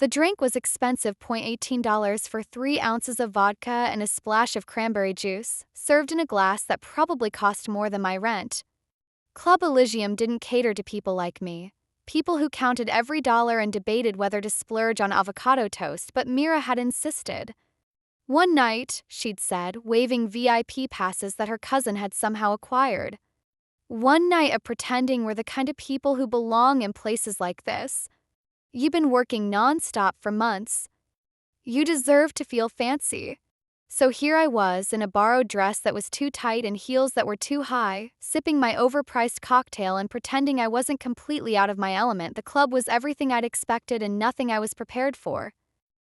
The drink was expensive, $18 for 3 ounces of vodka and a splash of cranberry juice, served in a glass that probably cost more than my rent. Club Elysium didn't cater to people like me. People who counted every dollar and debated whether to splurge on avocado toast, but Mira had insisted. One night, she'd said, waving VIP passes that her cousin had somehow acquired. One night of pretending we're the kind of people who belong in places like this. You've been working non-stop for months. You deserve to feel fancy. So here I was in a borrowed dress that was too tight and heels that were too high, sipping my overpriced cocktail and pretending I wasn't completely out of my element. The club was everything I'd expected and nothing I was prepared for.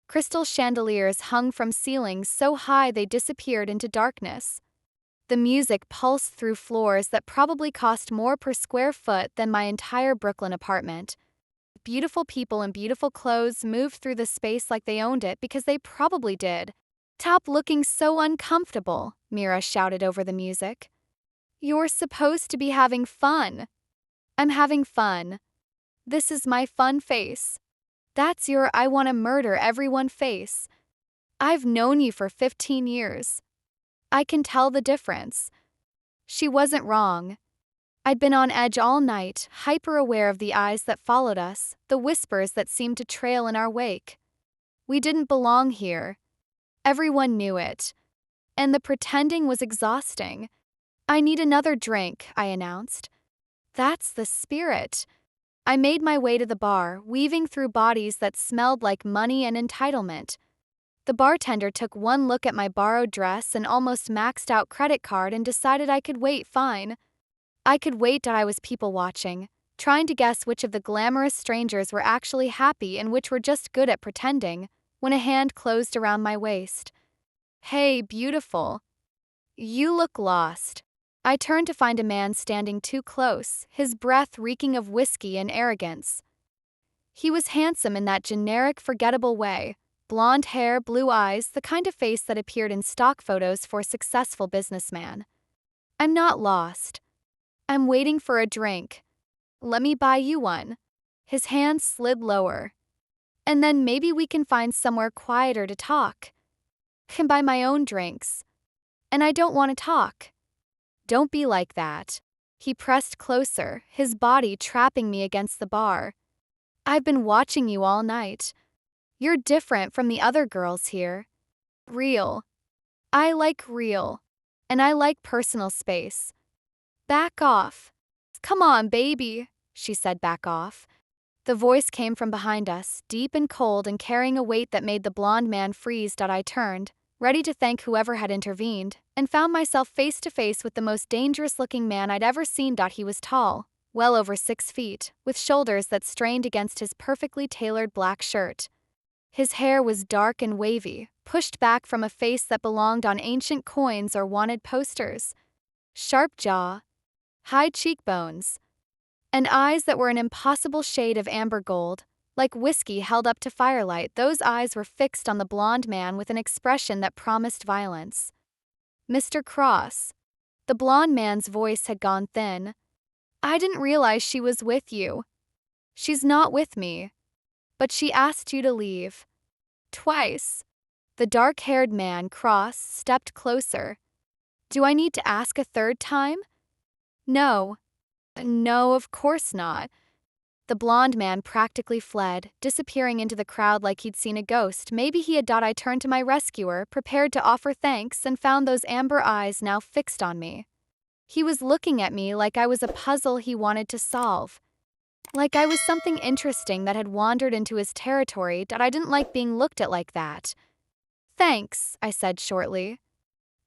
Crystal chandeliers hung from ceilings so high they disappeared into darkness. The music pulsed through floors that probably cost more per square foot than my entire Brooklyn apartment. Beautiful people in beautiful clothes moved through the space like they owned it because they probably did. Stop looking so uncomfortable, Mira shouted over the music. You're supposed to be having fun. I'm having fun. This is my fun face. That's your I want to murder everyone face. I've known you for 15 years. I can tell the difference. She wasn't wrong. I'd been on edge all night, hyper-aware of the eyes that followed us, the whispers that seemed to trail in our wake. We didn't belong here. Everyone knew it. And the pretending was exhausting. I need another drink, I announced. That's the spirit. I made my way to the bar, weaving through bodies that smelled like money and entitlement. The bartender took one look at my borrowed dress and almost maxed out credit card and decided I could wait fine. I could wait till I was people watching, trying to guess which of the glamorous strangers were actually happy and which were just good at pretending, when a hand closed around my waist. Hey, beautiful. You look lost. I turned to find a man standing too close, his breath reeking of whiskey and arrogance. He was handsome in that generic, forgettable way. Blonde hair, blue eyes, the kind of face that appeared in stock photos for a successful businessman. I'm not lost. I'm waiting for a drink. Let me buy you one. His hand slid lower. And then maybe we can find somewhere quieter to talk. Can buy my own drinks. And I don't want to talk. Don't be like that. He pressed closer, his body trapping me against the bar. I've been watching you all night. You're different from the other girls here. Real. I like real. And I like personal space. Back off. Come on, baby, she said. Back off. The voice came from behind us, deep and cold and carrying a weight that made the blonde man freeze. I turned, ready to thank whoever had intervened, and found myself face to face with the most dangerous-looking man I'd ever seen. He was tall, well over 6 feet, with shoulders that strained against his perfectly tailored black shirt. His hair was dark and wavy, pushed back from a face that belonged on ancient coins or wanted posters. Sharp jaw, high cheekbones, and eyes that were an impossible shade of amber gold, like whiskey held up to firelight. Those eyes were fixed on the blonde man with an expression that promised violence. Mr. Cross. The blonde man's voice had gone thin. I didn't realize she was with you. She's not with me. But she asked you to leave. Twice. The dark-haired man, Cross, stepped closer. Do I need to ask a third time? No. No, of course not. The blonde man practically fled, disappearing into the crowd like he'd seen a ghost. Maybe he had. I turned to my rescuer, prepared to offer thanks, and found those amber eyes now fixed on me. He was looking at me like I was a puzzle he wanted to solve. Like I was something interesting that had wandered into his territory. I didn't like being looked at like that. Thanks, I said shortly.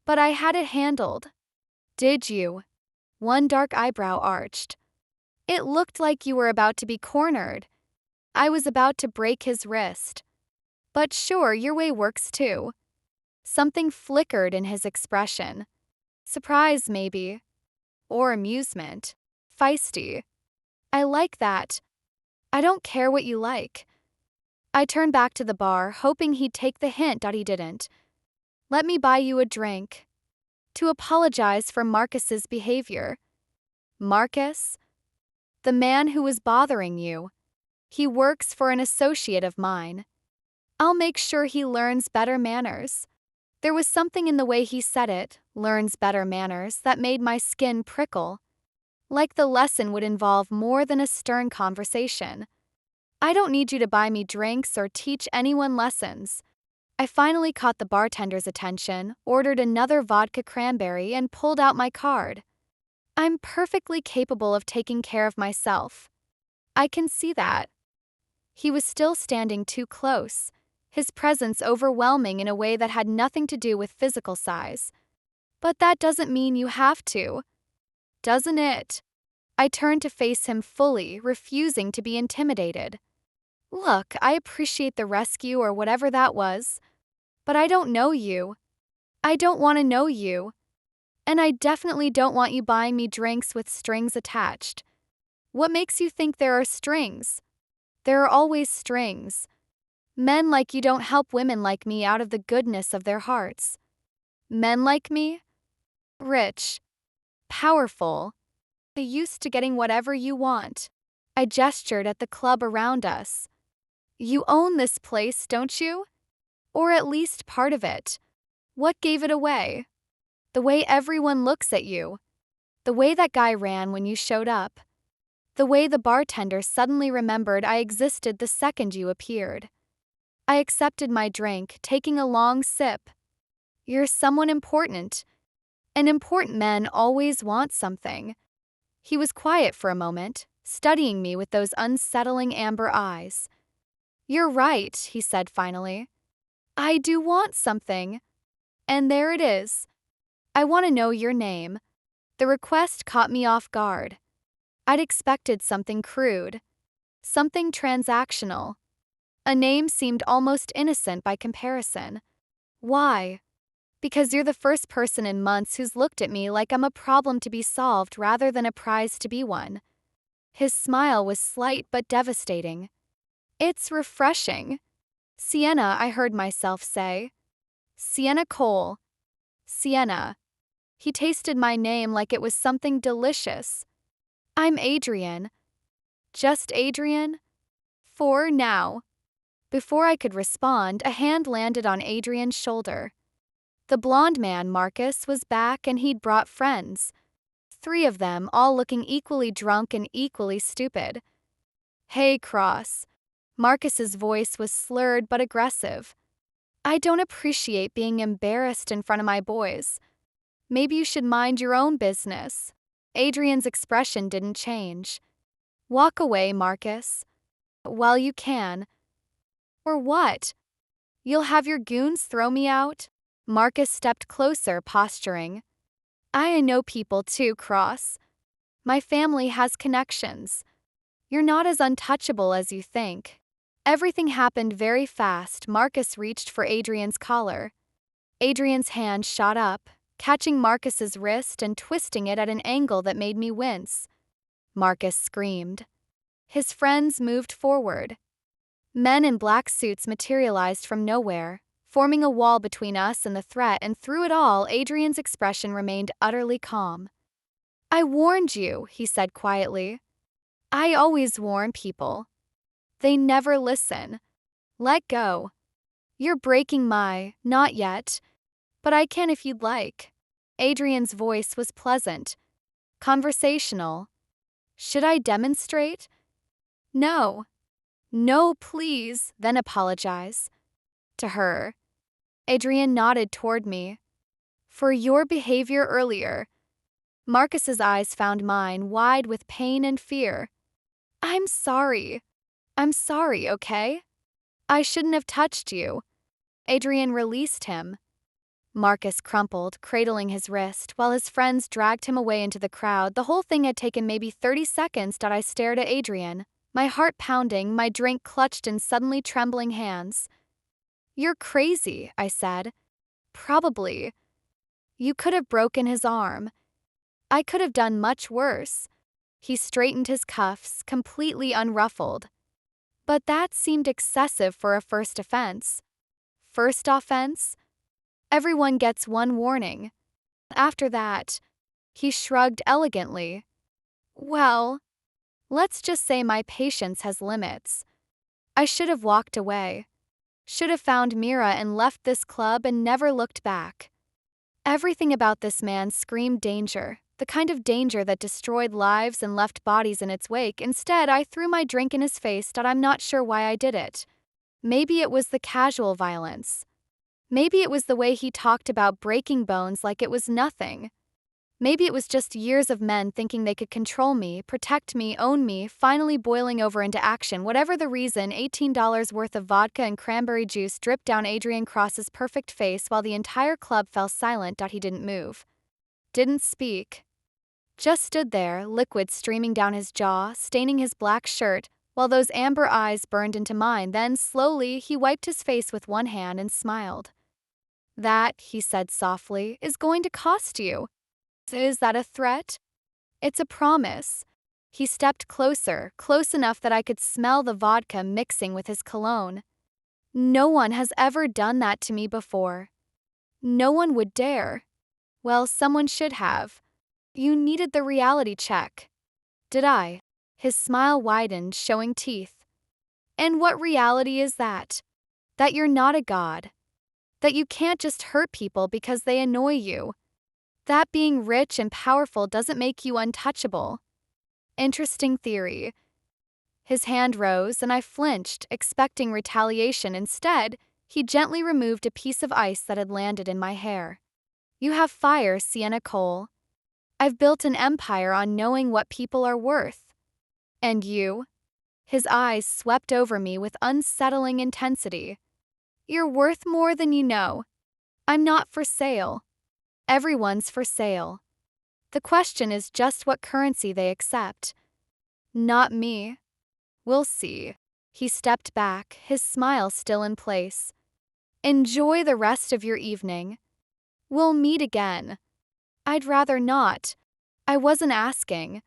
But I had it handled. Did you? One dark eyebrow arched. It looked like you were about to be cornered. I was about to break his wrist. But sure, your way works too. Something flickered in his expression. Surprise, maybe. Or amusement. Feisty. I like that. I don't care what you like. I turned back to the bar, hoping he'd take the hint. He didn't. Let me buy you a drink. To apologize for Marcus's behavior. Marcus? The man who was bothering you. He works for an associate of mine. I'll make sure he learns better manners. There was something in the way he said it, learns better manners, that made my skin prickle. Like the lesson would involve more than a stern conversation. I don't need you to buy me drinks or teach anyone lessons. I finally caught the bartender's attention, ordered another vodka cranberry, and pulled out my card. I'm perfectly capable of taking care of myself. I can see that. He was still standing too close, his presence overwhelming in a way that had nothing to do with physical size. But that doesn't mean you have to, doesn't it? I turned to face him fully, refusing to be intimidated. Look, I appreciate the rescue or whatever that was, but I don't know you. I don't want to know you. And I definitely don't want you buying me drinks with strings attached. What makes you think there are strings? There are always strings. Men like you don't help women like me out of the goodness of their hearts. Men like me? Rich. Powerful. Used to getting whatever you want. I gestured at the club around us. You own this place, don't you? Or at least part of it. What gave it away? The way everyone looks at you. The way that guy ran when you showed up. The way the bartender suddenly remembered I existed the second you appeared. I accepted my drink, taking a long sip. You're someone important. And important men always want something. He was quiet for a moment, studying me with those unsettling amber eyes. You're right, he said finally. I do want something. And there it is. I want to know your name. The request caught me off guard. I'd expected something crude, something transactional. A name seemed almost innocent by comparison. Why? Because you're the first person in months who's looked at me like I'm a problem to be solved rather than a prize to be won. His smile was slight but devastating. It's refreshing. Sienna, I heard myself say. Sienna Cole. Sienna. He tasted my name like it was something delicious. I'm Adrian. Just Adrian? For now. Before I could respond, a hand landed on Adrian's shoulder. The blonde man, Marcus, was back and he'd brought friends. 3 of them, all looking equally drunk and equally stupid. Hey, Cross. Marcus's voice was slurred but aggressive. I don't appreciate being embarrassed in front of my boys. Maybe you should mind your own business. Adrian's expression didn't change. Walk away, Marcus. While you can. Or what? You'll have your goons throw me out? Marcus stepped closer, posturing. I know people too, Cross. My family has connections. You're not as untouchable as you think. Everything happened very fast. Marcus reached for Adrian's collar. Adrian's hand shot up, catching Marcus's wrist and twisting it at an angle that made me wince. Marcus screamed. His friends moved forward. Men in black suits materialized from nowhere, forming a wall between us and the threat, and through it all, Adrian's expression remained utterly calm. I warned you, he said quietly. I always warn people. They never listen. Let go. You're breaking my, not yet, but I can if you'd like. Adrian's voice was pleasant, conversational. Should I demonstrate? No. No, please, then apologize. To her. Adrian nodded toward me. For your behavior earlier. Marcus's eyes found mine, wide with pain and fear. I'm sorry. I'm sorry, okay? I shouldn't have touched you. Adrian released him. Marcus crumpled, cradling his wrist, while his friends dragged him away into the crowd. The whole thing had taken maybe 30 seconds. I stared at Adrian, my heart pounding, my drink clutched in suddenly trembling hands. You're crazy, I said. Probably. You could have broken his arm. I could have done much worse. He straightened his cuffs, completely unruffled. But that seemed excessive for a first offense. First offense? Everyone gets one warning. After that, he shrugged elegantly. Well, let's just say my patience has limits. I should have walked away. Should have found Mira and left this club and never looked back. Everything about this man screamed danger, the kind of danger that destroyed lives and left bodies in its wake. Instead, I threw my drink in his face, but I'm not sure why I did it. Maybe it was the casual violence. Maybe it was the way he talked about breaking bones like it was nothing. Maybe it was just years of men thinking they could control me, protect me, own me, finally boiling over into action. Whatever the reason, $18 worth of vodka and cranberry juice dripped down Adrian Cross's perfect face while the entire club fell silent. He didn't move. Didn't speak. Just stood there, liquid streaming down his jaw, staining his black shirt, while those amber eyes burned into mine. Then, slowly, he wiped his face with one hand and smiled. "That," he said softly, "is going to cost you." "Is that a threat?" "It's a promise." He stepped closer, close enough that I could smell the vodka mixing with his cologne. "No one has ever done that to me before. No one would dare." "Well, someone should have. You needed the reality check." "Did I?" His smile widened, showing teeth. "And what reality is that? That you're not a god. That you can't just hurt people because they annoy you. That being rich and powerful doesn't make you untouchable." Interesting theory. His hand rose and I flinched, expecting retaliation. Instead, he gently removed a piece of ice that had landed in my hair. "You have fire, Sienna Cole. I've built an empire on knowing what people are worth. And you?" His eyes swept over me with unsettling intensity. "You're worth more than you know. I'm not for sale. Everyone's for sale. The question is just what currency they accept." "Not me." "We'll see." He stepped back, his smile still in place. "Enjoy the rest of your evening. We'll meet again." "I'd rather not. I wasn't asking."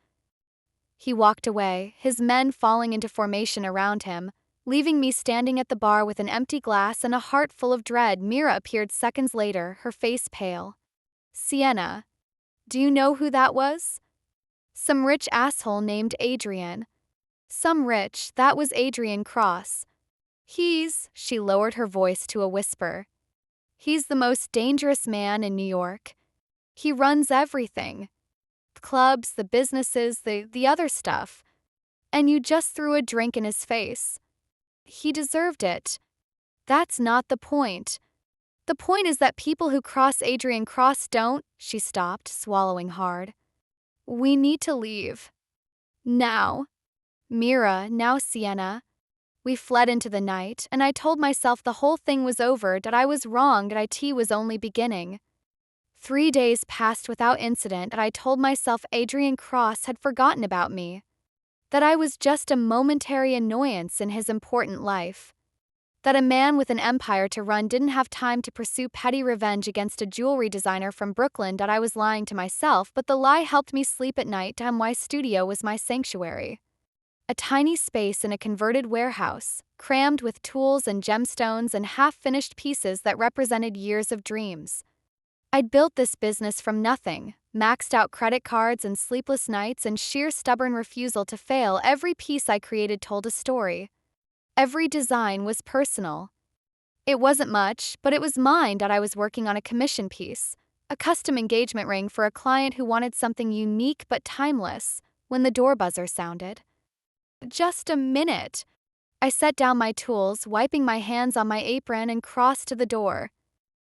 He walked away, his men falling into formation around him, leaving me standing at the bar with an empty glass and a heart full of dread. Mira appeared seconds later, her face pale. "Sienna, do you know who that was?" "Some rich asshole named Adrian." "Some rich, that was Adrian Cross. She lowered her voice to a whisper. "He's the most dangerous man in New York. He runs everything. The clubs, the businesses, the other stuff. And you just threw a drink in his face. He deserved it. That's not the point. The point is that people who cross Adrian Cross don't." She stopped, swallowing hard. "We need to leave. Now." "Mira, now Sienna." We fled into the night, and I told myself the whole thing was over, that I was wrong, that it was only beginning. 3 days passed without incident, and I told myself Adrian Cross had forgotten about me. That I was just a momentary annoyance in his important life. That a man with an empire to run didn't have time to pursue petty revenge against a jewelry designer from Brooklyn. That I was lying to myself, but the lie helped me sleep at night. My studio was my sanctuary. A tiny space in a converted warehouse, crammed with tools and gemstones and half-finished pieces that represented years of dreams. I'd built this business from nothing, maxed out credit cards and sleepless nights and sheer stubborn refusal to fail. Every piece I created told a story. Every design was personal. It wasn't much, but it was mine. I was working on a commission piece, a custom engagement ring for a client who wanted something unique but timeless, when the door buzzer sounded. "Just a minute." I set down my tools, wiping my hands on my apron, and crossed to the door.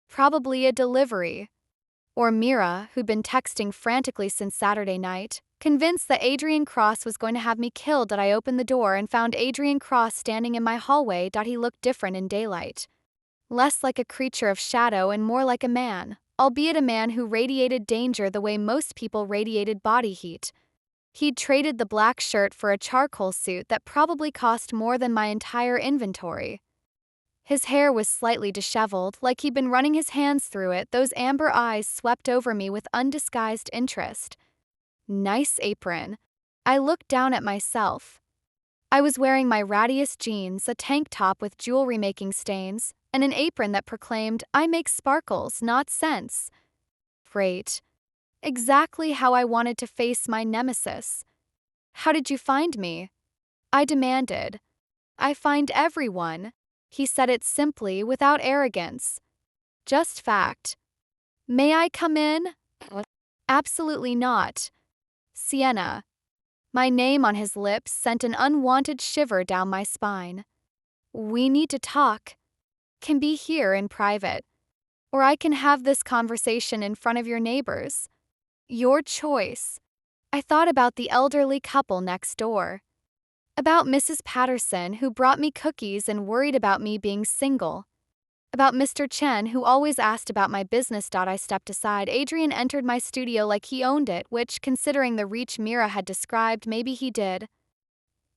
Probably a delivery. Or Mira, who'd been texting frantically since Saturday night, convinced that Adrian Cross was going to have me killed. That I opened the door and found Adrian Cross standing in my hallway. He looked different in daylight. Less like a creature of shadow and more like a man, albeit a man who radiated danger the way most people radiated body heat. He'd traded the black shirt for a charcoal suit that probably cost more than my entire inventory. His hair was slightly disheveled, like he'd been running his hands through it. Those amber eyes swept over me with undisguised interest. Nice apron. I looked down at myself. I was wearing my rattiest jeans, a tank top with jewelry-making stains, and an apron that proclaimed, "I make sparkles, not cents." Great. Exactly how I wanted to face my nemesis. "How did you find me?" I demanded. "I find everyone." He said it simply, without arrogance. Just fact. May I come in? Absolutely not. Sienna. My name on his lips sent an unwanted shiver down my spine. We need to talk. Can be here in private. Or I can have this conversation in front of your neighbors. Your choice. I thought about the elderly couple next door. About Mrs. Patterson, who brought me cookies and worried about me being single. About Mr. Chen, who always asked about my business. I stepped aside. Adrian entered my studio like he owned it, which, considering the reach Mira had described, maybe he did.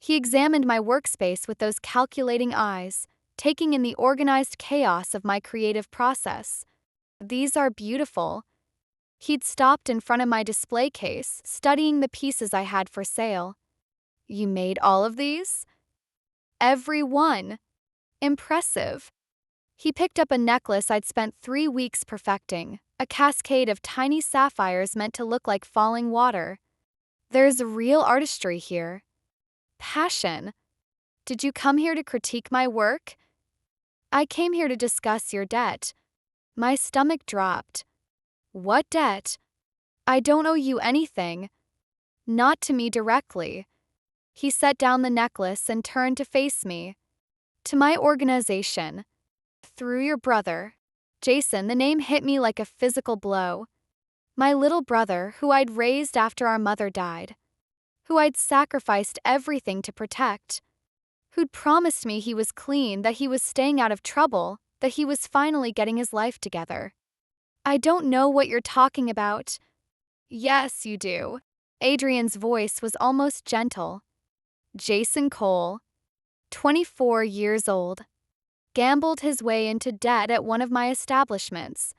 He examined my workspace with those calculating eyes, taking in the organized chaos of my creative process. These are beautiful. He'd stopped in front of my display case, studying the pieces I had for sale. You made all of these? Every one. Impressive. He picked up a necklace I'd spent 3 weeks perfecting, a cascade of tiny sapphires meant to look like falling water. There's real artistry here. Passion. Did you come here to critique my work? I came here to discuss your debt. My stomach dropped. What debt? I don't owe you anything. Not to me directly. He set down the necklace and turned to face me. To my organization. Through your brother. Jason, the name hit me like a physical blow. My little brother, who I'd raised after our mother died. Who I'd sacrificed everything to protect. Who'd promised me he was clean, that he was staying out of trouble, that he was finally getting his life together. I don't know what you're talking about. Yes, you do. Adrian's voice was almost gentle. Jason Cole, 24 years old, gambled his way into debt at one of my establishments,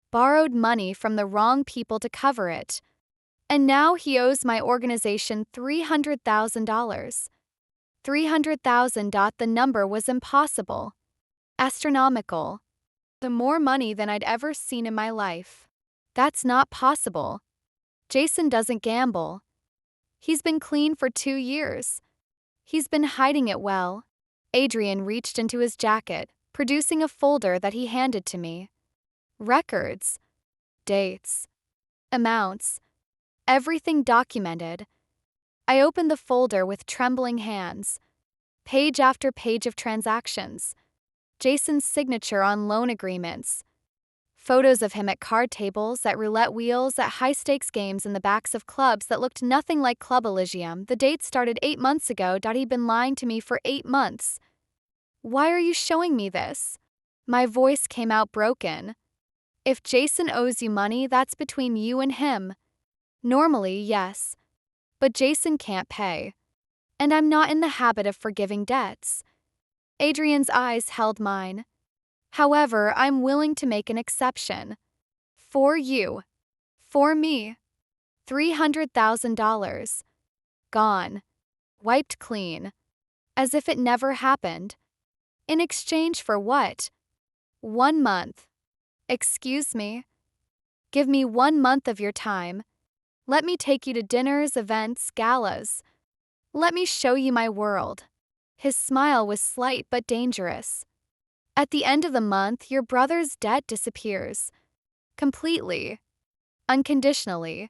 borrowed money from the wrong people to cover it, and now he owes my organization $300,000. 300,000. The number was impossible. Astronomical. The more money than I'd ever seen in my life. That's not possible. Jason doesn't gamble. He's been clean for 2 years. He's been hiding it well. Adrian reached into his jacket, producing a folder that he handed to me. Records. Dates. Amounts. Everything documented. I opened the folder with trembling hands. Page after page of transactions. Jason's signature on loan agreements. Photos of him at card tables, at roulette wheels, at high-stakes games in the backs of clubs that looked nothing like Club Elysium. The date started 8 months ago. He'd been lying to me for 8 months. Why are you showing me this? My voice came out broken. If Jason owes you money, that's between you and him. Normally, yes. But Jason can't pay. And I'm not in the habit of forgiving debts. Adrian's eyes held mine. However, I'm willing to make an exception. For you. For me. $300,000. Gone. Wiped clean. As if it never happened. In exchange for what? 1 month. Excuse me. Give me 1 month of your time. Let me take you to dinners, events, galas. Let me show you my world. His smile was slight but dangerous. At the end of the month, your brother's debt disappears. Completely. Unconditionally.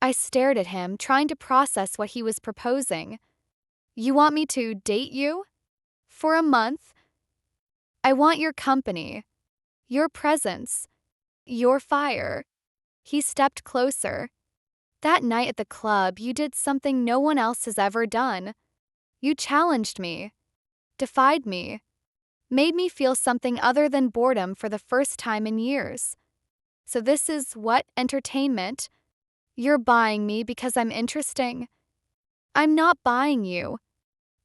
I stared at him, trying to process what he was proposing. You want me to date you? For a month? I want your company. Your presence. Your fire. He stepped closer. That night at the club, you did something no one else has ever done. You challenged me. Defied me. Made me feel something other than boredom for the first time in years. So this is what? Entertainment? You're buying me because I'm interesting? I'm not buying you.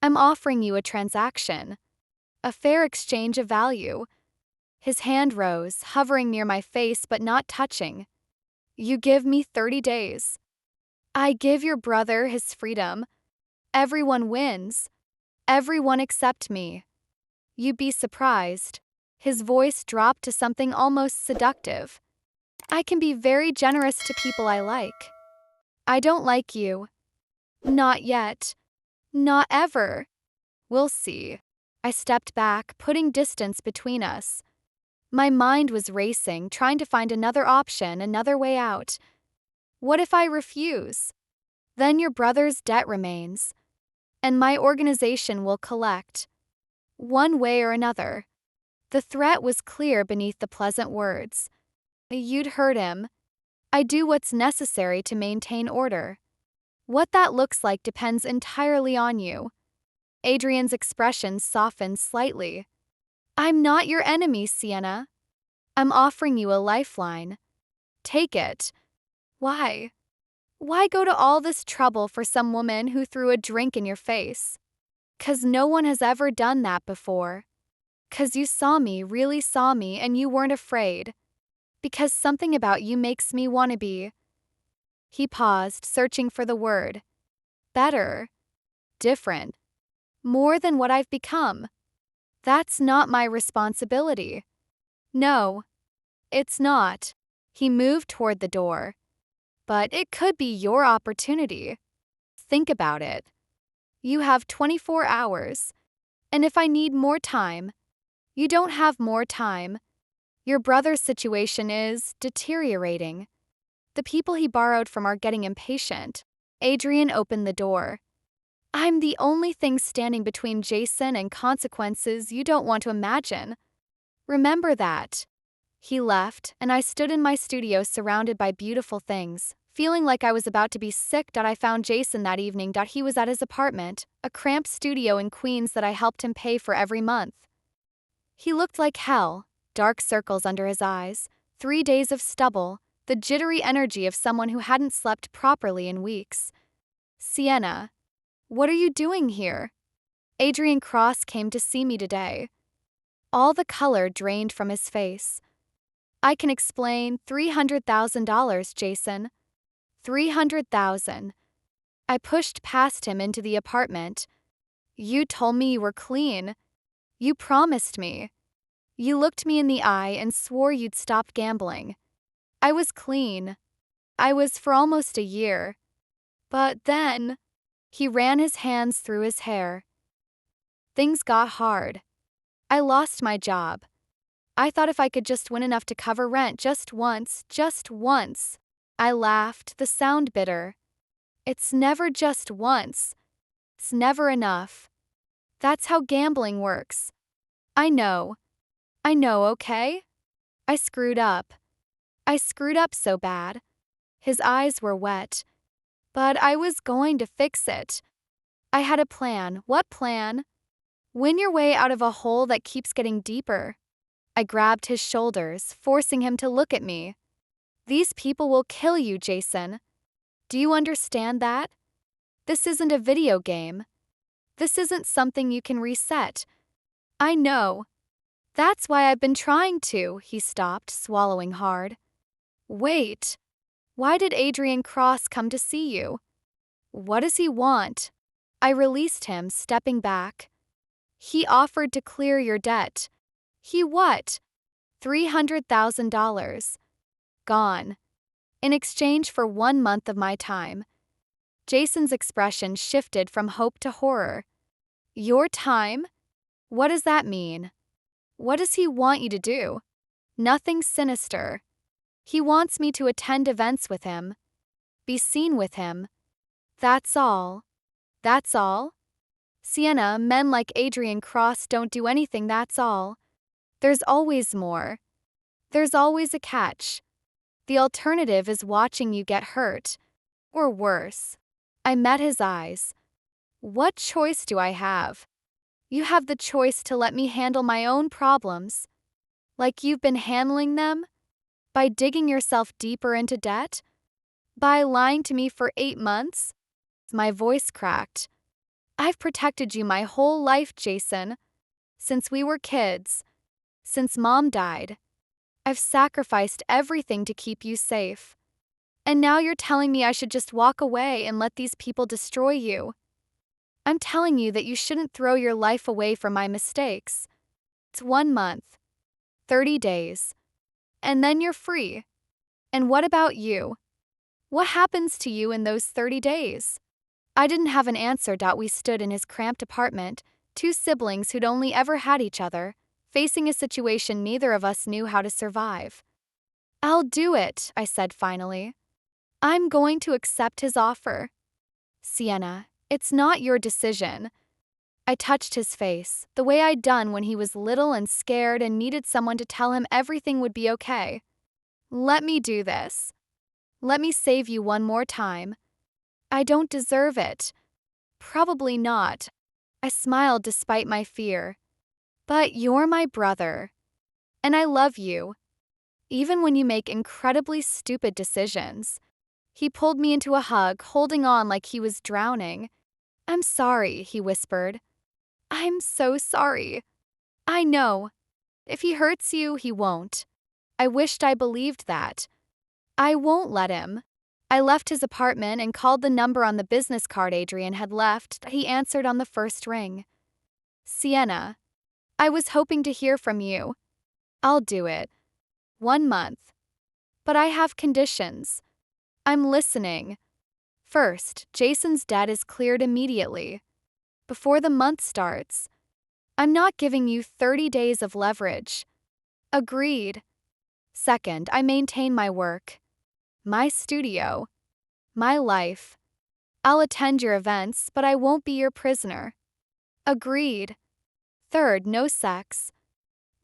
I'm offering you a transaction. A fair exchange of value. His hand rose, hovering near my face but not touching. You give me 30 days. I give your brother his freedom. Everyone wins. Everyone except me. You'd be surprised. His voice dropped to something almost seductive. I can be very generous to people I like. I don't like you. Not yet. Not ever. We'll see. I stepped back, putting distance between us. My mind was racing, trying to find another option, another way out. What if I refuse? Then your brother's debt remains, and my organization will collect. One way or another. The threat was clear beneath the pleasant words. You'd heard him. I do what's necessary to maintain order. What that looks like depends entirely on you. Adrian's expression softened slightly. I'm not your enemy, Sienna. I'm offering you a lifeline. Take it. Why? Why go to all this trouble for some woman who threw a drink in your face? 'Cause no one has ever done that before. 'Cause you saw me, really saw me, and you weren't afraid. Because something about you makes me want to be. He paused, searching for the word. Better. Different. More than what I've become. That's not my responsibility. No, it's not. He moved toward the door. But it could be your opportunity. Think about it. You have 24 hours. And if I need more time, you don't have more time. Your brother's situation is deteriorating. The people he borrowed from are getting impatient. Adrian opened the door. I'm the only thing standing between Jason and consequences you don't want to imagine. Remember that. He left, and I stood in my studio surrounded by beautiful things, feeling like I was about to be sick. I found Jason that evening. He was at his apartment, a cramped studio in Queens that I helped him pay for every month. He looked like hell, dark circles under his eyes, 3 days of stubble, the jittery energy of someone who hadn't slept properly in weeks. Sienna, what are you doing here? Adrian Cross came to see me today. All the color drained from his face. I can explain. $300,000, Jason. 300,000. I pushed past him into the apartment. You told me you were clean. You promised me. You looked me in the eye and swore you'd stop gambling. I was clean. I was for almost a year. But then, he ran his hands through his hair. Things got hard. I lost my job. I thought if I could just win enough to cover rent just once. I laughed, the sound bitter. It's never just once. It's never enough. That's how gambling works. I know, okay? I screwed up. I screwed up so bad. His eyes were wet. But I was going to fix it. I had a plan. What plan? Win your way out of a hole that keeps getting deeper. I grabbed his shoulders, forcing him to look at me. These people will kill you, Jason. Do you understand that? This isn't a video game. This isn't something you can reset. I know. That's why I've been trying to. He stopped, swallowing hard. Wait. Why did Adrian Cross come to see you? What does he want? I released him, stepping back. He offered to clear your debt. He what? $300,000. Gone. In exchange for 1 month of my time. Jason's expression shifted from hope to horror. Your time? What does that mean? What does he want you to do? Nothing sinister. He wants me to attend events with him. Be seen with him. That's all. That's all? Sienna, men like Adrian Cross don't do anything, that's all. There's always more. There's always a catch. The alternative is watching you get hurt. Or worse. I met his eyes. What choice do I have? You have the choice to let me handle my own problems. Like you've been handling them? By digging yourself deeper into debt? By lying to me for 8 months? My voice cracked. I've protected you my whole life, Jason. Since we were kids. Since Mom died. I've sacrificed everything to keep you safe. And now you're telling me I should just walk away and let these people destroy you. I'm telling you that you shouldn't throw your life away for my mistakes. It's 1 month. 30 days. And then you're free. And what about you? What happens to you in those 30 days? I didn't have an answer. We stood in his cramped apartment, Two siblings who'd only ever had each other, facing a situation neither of us knew how to survive. "I'll do it," I said finally. "I'm going to accept his offer." "Sienna, it's not your decision." I touched his face, the way I'd done when he was little and scared and needed someone to tell him everything would be okay. "Let me do this. Let me save you one more time." "I don't deserve it." "Probably not." I smiled despite my fear. "But you're my brother. And I love you. Even when you make incredibly stupid decisions." He pulled me into a hug, holding on like he was drowning. "I'm sorry," he whispered. "I'm so sorry." "I know. If he hurts you, he won't." I wished I believed that. "I won't let him." I left his apartment and called the number on the business card Adrian had left that he answered on the first ring. "Sienna, I was hoping to hear from you." "I'll do it. 1 month. But I have conditions." "I'm listening." "First, Jason's debt is cleared immediately. Before the month starts. I'm not giving you 30 days of leverage." "Agreed." "Second, I maintain my work. My studio. My life. I'll attend your events, but I won't be your prisoner." "Agreed." Third, no sex.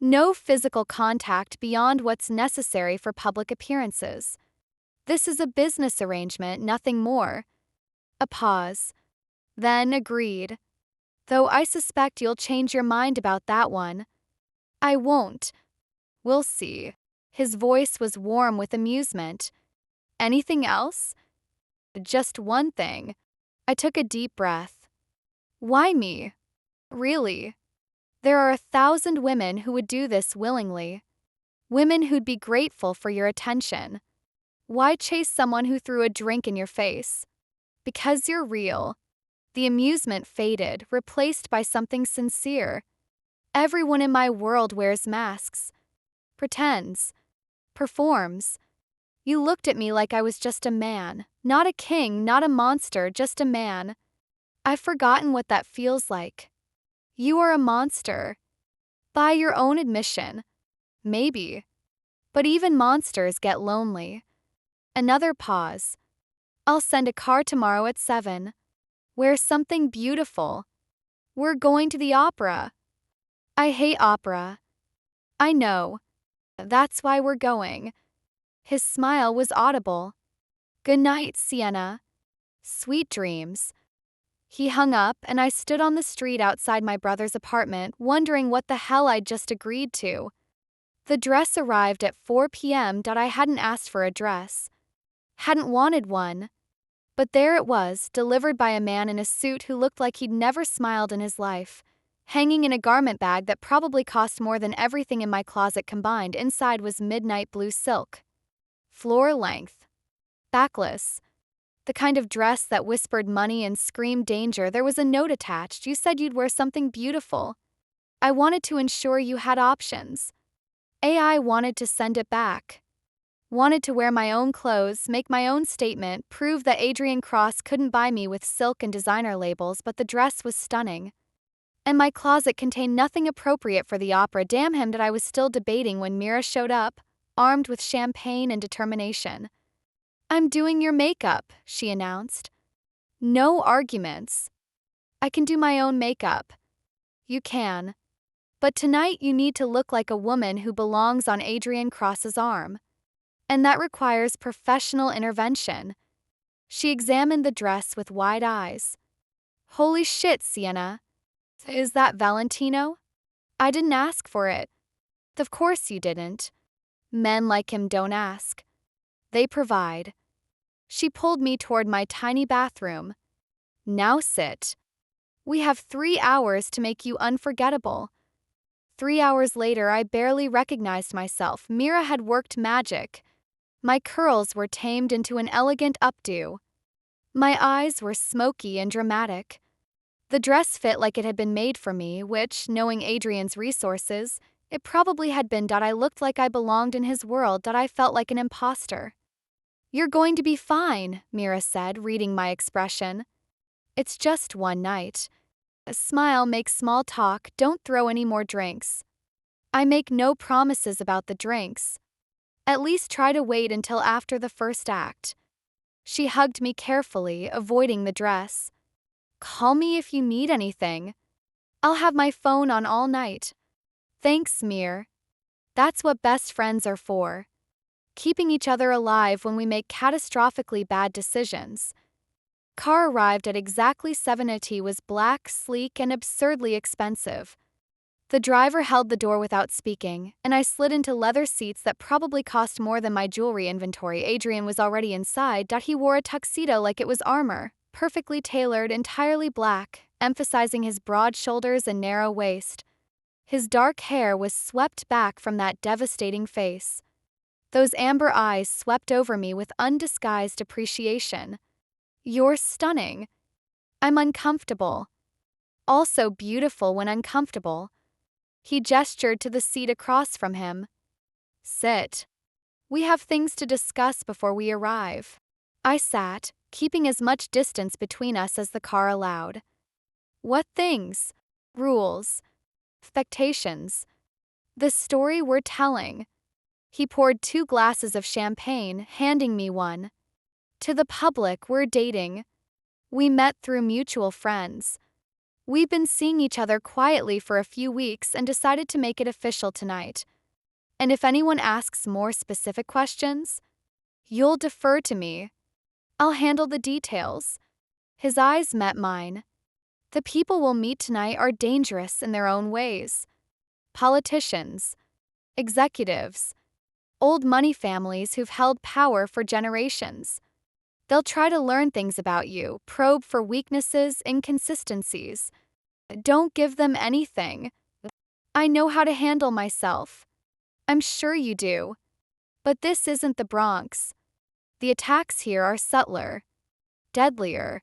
No physical contact beyond what's necessary for public appearances. This is a business arrangement, nothing more. A pause. Then agreed. "Though I suspect you'll change your mind about that one." "I won't." "We'll see." His voice was warm with amusement. "Anything else?" "Just one thing." I took a deep breath. "Why me?" "Really. There are 1,000 women who would do this willingly. Women who'd be grateful for your attention. Why chase someone who threw a drink in your face?" "Because you're real." The amusement faded, replaced by something sincere. "Everyone in my world wears masks. Pretends. Performs. You looked at me like I was just a man. Not a king, not a monster, just a man. I've forgotten what that feels like. You are a monster. By your own admission. Maybe. But even monsters get lonely." Another pause. "I'll send a car tomorrow at 7. Wear something beautiful. We're going to the opera." "I hate opera." "I know. That's why we're going." His smile was audible. "Good night, Sienna. Sweet dreams." He hung up, and I stood on the street outside my brother's apartment, wondering what the hell I'd just agreed to. The dress arrived at 4 p.m. I hadn't asked for a dress. Hadn't wanted one. But there it was, delivered by a man in a suit who looked like he'd never smiled in his life, hanging in a garment bag that probably cost more than everything in my closet combined. Inside was midnight blue silk. Floor length. Backless. The kind of dress that whispered money and screamed danger. There was a note attached. "You said you'd wear something beautiful. I wanted to ensure you had options." AI wanted to send it back. Wanted to wear my own clothes, make my own statement, prove that Adrian Cross couldn't buy me with silk and designer labels, but the dress was stunning. And my closet contained nothing appropriate for the opera. Damn him, that I was still debating when Mira showed up, armed with champagne and determination. "I'm doing your makeup," she announced. No arguments. "I can do my own makeup." "You can. But tonight you need to look like a woman who belongs on Adrian Cross's arm. And that requires professional intervention." She examined the dress with wide eyes. "Holy shit, Sienna. Is that Valentino?" "I didn't ask for it." "Of course you didn't. Men like him don't ask. They provide." She pulled me toward my tiny bathroom. "Now sit. We have 3 hours to make you unforgettable." 3 hours later, I barely recognized myself. Mira had worked magic. My curls were tamed into an elegant updo. My eyes were smoky and dramatic. The dress fit like it had been made for me, which, knowing Adrian's resources, it probably had been. I looked like I belonged in his world. I felt like an imposter. "You're going to be fine," Mira said, reading my expression. "It's just one night." Smile, make small talk, don't throw any more drinks. I make no promises about the drinks. At least try to wait until after the first act. She hugged me carefully, avoiding the dress. Call me if you need anything. I'll have my phone on all night. Thanks, Mir. That's what best friends are for. Keeping each other alive when we make catastrophically bad decisions. Car arrived at exactly 7:00. Was black, sleek, and absurdly expensive. The driver held the door without speaking, and I slid into leather seats that probably cost more than my jewelry inventory. Adrian was already inside. He wore a tuxedo like it was armor, perfectly tailored, entirely black, emphasizing his broad shoulders and narrow waist. His dark hair was swept back from that devastating face. Those amber eyes swept over me with undisguised appreciation. You're stunning. I'm uncomfortable. Also beautiful when uncomfortable. He gestured to the seat across from him. Sit. We have things to discuss before we arrive. I sat, keeping as much distance between us as the car allowed. What things? Rules. Expectations. The story we're telling. He poured 2 glasses of champagne, handing me one. To the public, we're dating. We met through mutual friends. We've been seeing each other quietly for a few weeks and decided to make it official tonight. And if anyone asks more specific questions, you'll defer to me. I'll handle the details. His eyes met mine. The people we'll meet tonight are dangerous in their own ways. Politicians, executives, old money families who've held power for generations. They'll try to learn things about you, probe for weaknesses, inconsistencies. Don't give them anything. I know how to handle myself. I'm sure you do. But this isn't the Bronx. The attacks here are subtler, deadlier.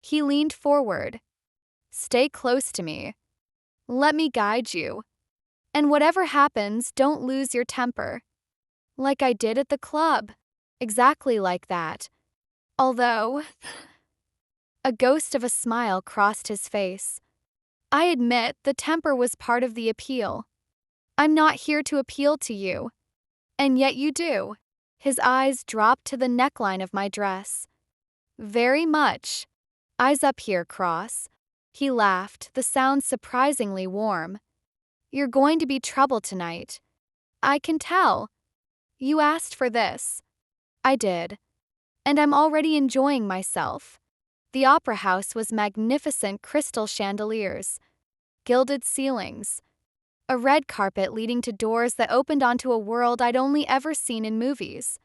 He leaned forward. Stay close to me. Let me guide you. And whatever happens, don't lose your temper. Like I did at the club. Exactly like that. Although, a ghost of a smile crossed his face. I admit the temper was part of the appeal. I'm not here to appeal to you. And yet you do. His eyes dropped to the neckline of my dress. Very much. Eyes up here, Cross. He laughed, the sound surprisingly warm. You're going to be trouble tonight. I can tell. You asked for this. I did. And I'm already enjoying myself. The opera house was magnificent crystal chandeliers, gilded ceilings, a red carpet leading to doors that opened onto a world I'd only ever seen in movies.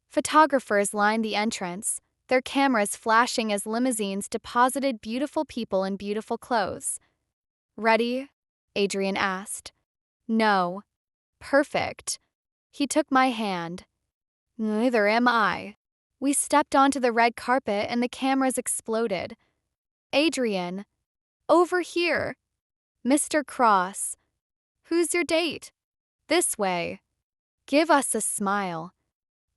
Photographers lined the entrance, their cameras flashing as limousines deposited beautiful people in beautiful clothes. Ready? Adrian asked. No. Perfect. He took my hand. Neither am I. We stepped onto the red carpet and the cameras exploded. Adrian. Over here. Mr. Cross. Who's your date? This way. Give us a smile.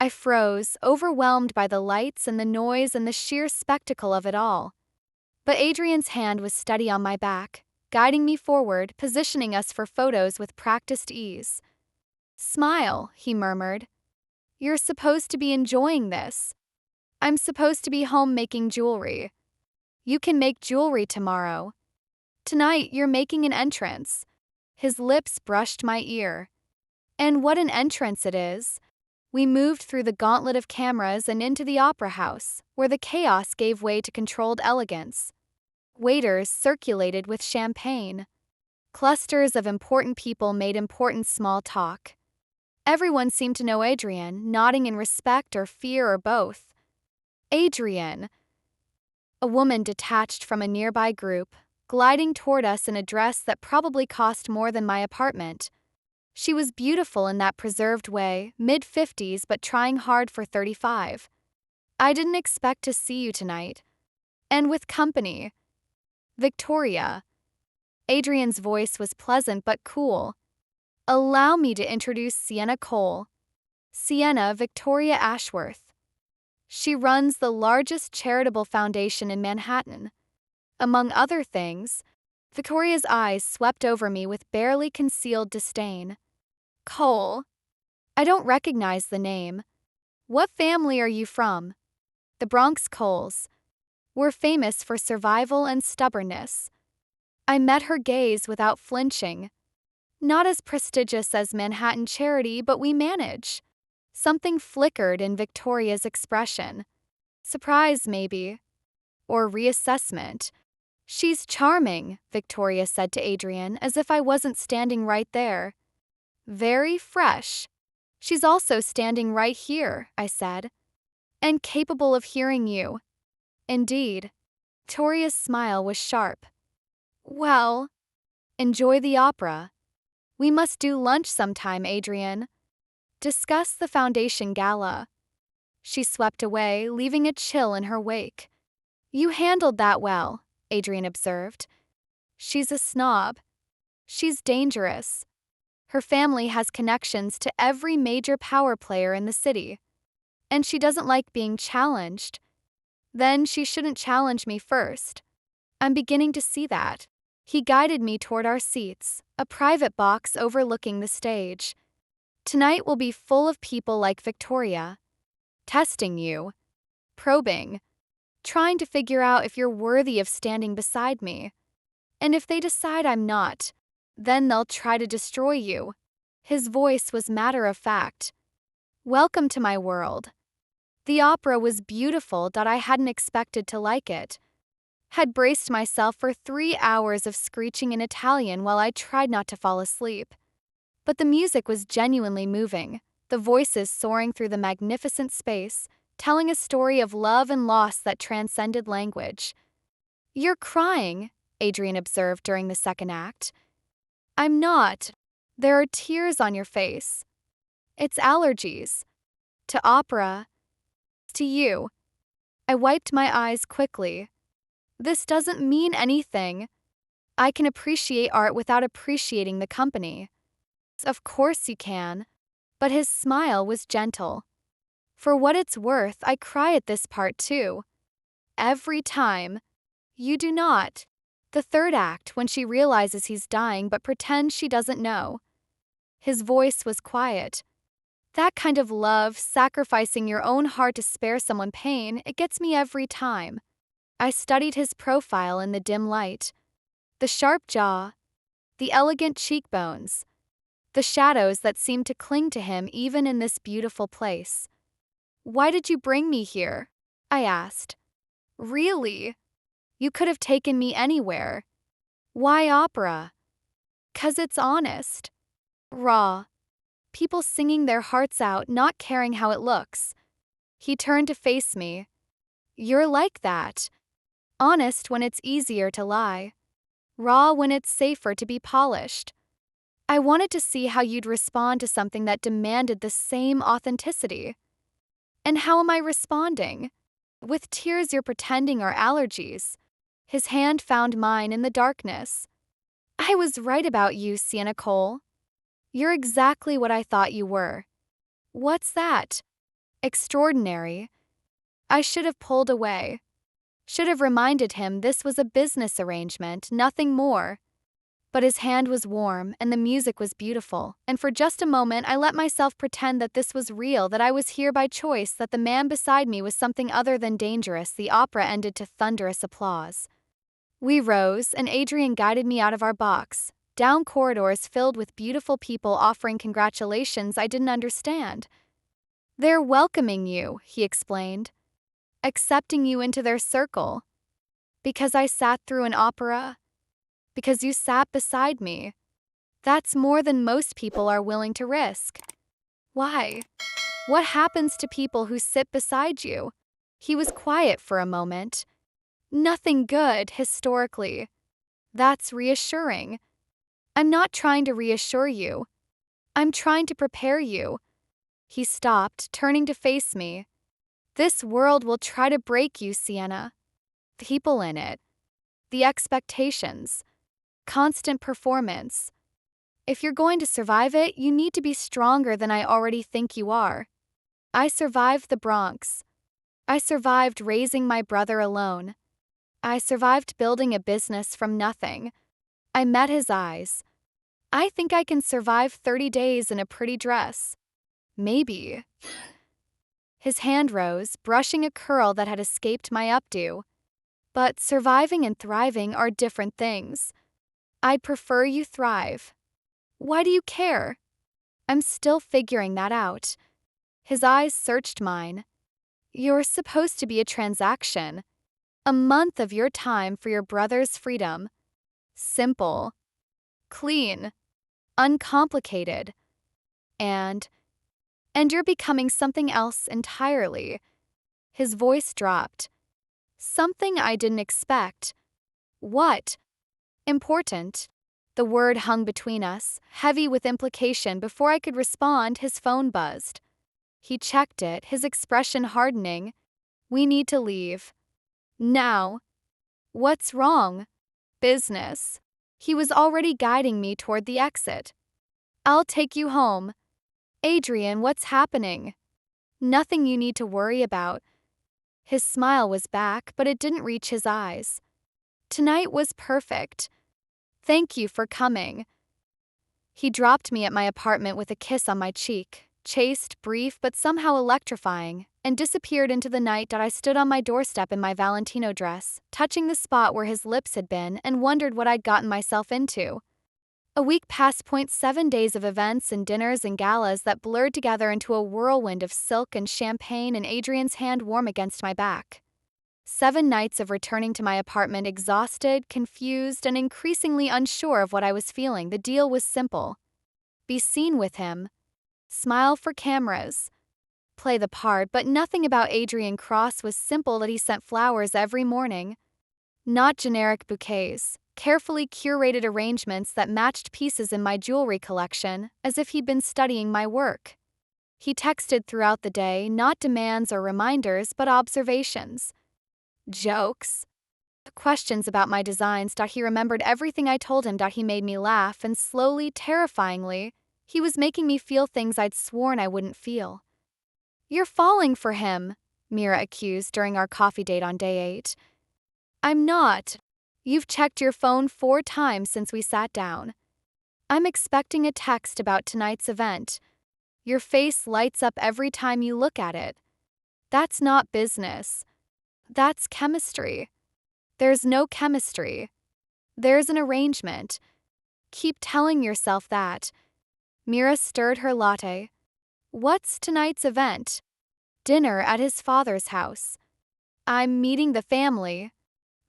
I froze, overwhelmed by the lights and the noise and the sheer spectacle of it all. But Adrian's hand was steady on my back, guiding me forward, positioning us for photos with practiced ease. Smile, he murmured. You're supposed to be enjoying this. I'm supposed to be home making jewelry. You can make jewelry tomorrow. Tonight, you're making an entrance. His lips brushed my ear. And what an entrance it is. We moved through the gauntlet of cameras and into the opera house, where the chaos gave way to controlled elegance. Waiters circulated with champagne. Clusters of important people made important small talk. Everyone seemed to know Adrian, nodding in respect or fear or both. Adrian! A woman detached from a nearby group, gliding toward us in a dress that probably cost more than my apartment. She was beautiful in that preserved way, mid-50s but trying hard for 35. I didn't expect to see you tonight. And with company. Victoria. Adrian's voice was pleasant but cool. Allow me to introduce Sienna Cole. Sienna Victoria Ashworth. She runs the largest charitable foundation in Manhattan. Among other things, Victoria's eyes swept over me with barely concealed disdain. Cole. I don't recognize the name. What family are you from? The Bronx Coles. We're famous for survival and stubbornness. I met her gaze without flinching. Not as prestigious as Manhattan Charity, but we manage. Something flickered in Victoria's expression. Surprise, maybe. Or reassessment. She's charming, Victoria said to Adrian, as if I wasn't standing right there. Very fresh. She's also standing right here, I said. And capable of hearing you. Indeed. Victoria's smile was sharp. Well, enjoy the opera. We must do lunch sometime, Adrian. Discuss the foundation gala. She swept away, leaving a chill in her wake. You handled that well, Adrian observed. She's a snob. She's dangerous. Her family has connections to every major power player in the city. And she doesn't like being challenged. Then she shouldn't challenge me first. I'm beginning to see that. He guided me toward our seats, a private box overlooking the stage. Tonight will be full of people like Victoria. Testing you. Probing. Trying to figure out if you're worthy of standing beside me. And if they decide I'm not, then they'll try to destroy you. His voice was matter-of-fact. Welcome to my world. The opera was beautiful that I hadn't expected to like it. Had braced myself for 3 hours of screeching in Italian while I tried not to fall asleep. But the music was genuinely moving, the voices soaring through the magnificent space, telling a story of love and loss that transcended language. You're crying, Adrian observed during the second act. I'm not. There are tears on your face. It's allergies. To opera. To you. I wiped my eyes quickly. This doesn't mean anything. I can appreciate art without appreciating the company. Of course you can. But his smile was gentle. For what it's worth, I cry at this part too. Every time. You do not. The third act, when she realizes he's dying but pretends she doesn't know. His voice was quiet. That kind of love, sacrificing your own heart to spare someone pain, it gets me every time. I studied his profile in the dim light. The sharp jaw, the elegant cheekbones, the shadows that seemed to cling to him even in this beautiful place. Why did you bring me here? I asked. Really? You could have taken me anywhere. Why opera? 'Cause it's honest. Raw. People singing their hearts out, not caring how it looks. He turned to face me. You're like that. Honest when it's easier to lie. Raw when it's safer to be polished. I wanted to see how you'd respond to something that demanded the same authenticity. And how am I responding? With tears you're pretending are allergies. His hand found mine in the darkness. I was right about you, Sienna Cole. You're exactly what I thought you were. What's that? Extraordinary. I should have pulled away. Should have reminded him this was a business arrangement, nothing more. But his hand was warm, and the music was beautiful, and for just a moment I let myself pretend that this was real, that I was here by choice, that the man beside me was something other than dangerous. The opera ended to thunderous applause. We rose, and Adrian guided me out of our box, down corridors filled with beautiful people offering congratulations I didn't understand. They're welcoming you, he explained. Accepting you into their circle. Because I sat through an opera. Because you sat beside me. That's more than most people are willing to risk. Why? What happens to people who sit beside you? He was quiet for a moment. Nothing good, historically. That's reassuring. I'm not trying to reassure you. I'm trying to prepare you. He stopped, turning to face me. This world will try to break you, Sienna. People in it. The expectations. Constant performance. If you're going to survive it, you need to be stronger than I already think you are. I survived the Bronx. I survived raising my brother alone. I survived building a business from nothing. I met his eyes. I think I can survive 30 days in a pretty dress. Maybe. His hand rose, brushing a curl that had escaped my updo. But surviving and thriving are different things. I'd prefer you thrive. Why do you care? I'm still figuring that out. His eyes searched mine. You're supposed to be a transaction. A month of your time for your brother's freedom. Simple. Clean. Uncomplicated. And you're becoming something else entirely. His voice dropped. Something I didn't expect. What? Important. The word hung between us, heavy with implication. Before I could respond, his phone buzzed. He checked it, his expression hardening. We need to leave. Now. What's wrong? Business. He was already guiding me toward the exit. I'll take you home. Adrian, what's happening? Nothing you need to worry about. His smile was back, but it didn't reach his eyes. Tonight was perfect. Thank you for coming. He dropped me at my apartment with a kiss on my cheek, chaste, brief, but somehow electrifying, and disappeared into the night. I stood on my doorstep in my Valentino dress, touching the spot where his lips had been, and wondered what I'd gotten myself into. A week passed. 7 days of events and dinners and galas that blurred together into a whirlwind of silk and champagne, and Adrian's hand warm against my back. 7 nights of returning to my apartment exhausted, confused, and increasingly unsure of what I was feeling. The deal was simple. Be seen with him. Smile for cameras. Play the part, but nothing about Adrian Cross was simple. That he sent flowers every morning. Not generic bouquets, carefully curated arrangements that matched pieces in my jewelry collection, as if he'd been studying my work. He texted throughout the day, not demands or reminders, but observations. Jokes. Questions about my designs. He remembered everything I told him. He made me laugh, and slowly, terrifyingly, he was making me feel things I'd sworn I wouldn't feel. You're falling for him, Mira accused during our coffee date on day 8. I'm not. You've checked your phone 4 times since we sat down. I'm expecting a text about tonight's event. Your face lights up every time you look at it. That's not business. That's chemistry. There's no chemistry. There's an arrangement. Keep telling yourself that. Mira stirred her latte. What's tonight's event? Dinner at his father's house. I'm meeting the family.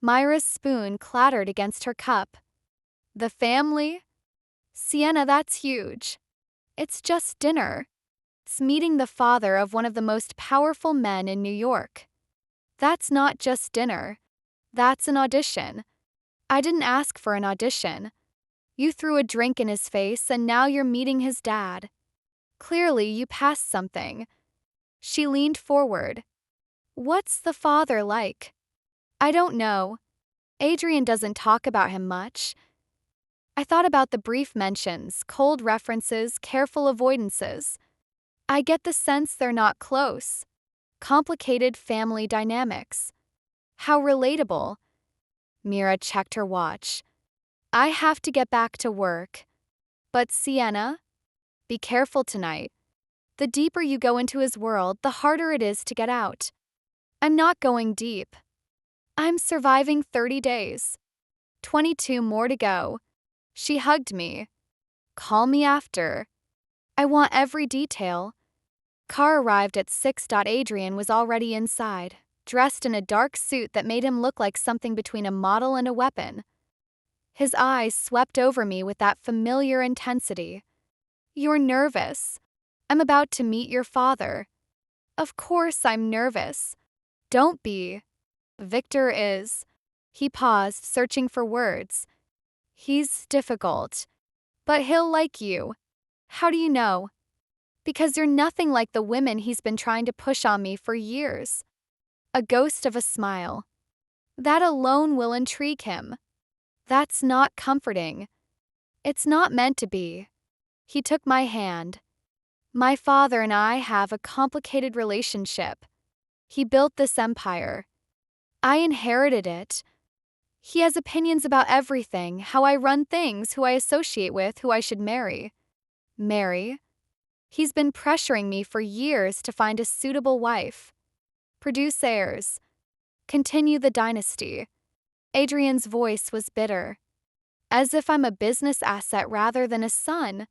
Myra's spoon clattered against her cup. The family? Sienna, that's huge. It's just dinner. It's meeting the father of one of the most powerful men in New York. That's not just dinner. That's an audition. I didn't ask for an audition. You threw a drink in his face, and now you're meeting his dad. Clearly, you passed something. She leaned forward. What's the father like? I don't know. Adrian doesn't talk about him much. I thought about the brief mentions, cold references, careful avoidances. I get the sense they're not close. Complicated family dynamics. How relatable. Mira checked her watch. I have to get back to work. But Sienna, be careful tonight. The deeper you go into his world, the harder it is to get out. I'm not going deep. I'm surviving 30 days. 22 more to go. She hugged me. Call me after. I want every detail. Car arrived at 6. Adrian was already inside, dressed in a dark suit that made him look like something between a model and a weapon. His eyes swept over me with that familiar intensity. You're nervous. I'm about to meet your father. Of course I'm nervous. Don't be. Victor is. He paused, searching for words. He's difficult. But he'll like you. How do you know? Because you're nothing like the women he's been trying to push on me for years. A ghost of a smile. That alone will intrigue him. That's not comforting. It's not meant to be. He took my hand. My father and I have a complicated relationship. He built this empire. I inherited it, He has opinions about everything, how I run things, who I associate with, who I should marry. Marry? He's been pressuring me for years to find a suitable wife. Produce heirs. Continue the dynasty. Adrian's voice was bitter. As if I'm a business asset rather than a son.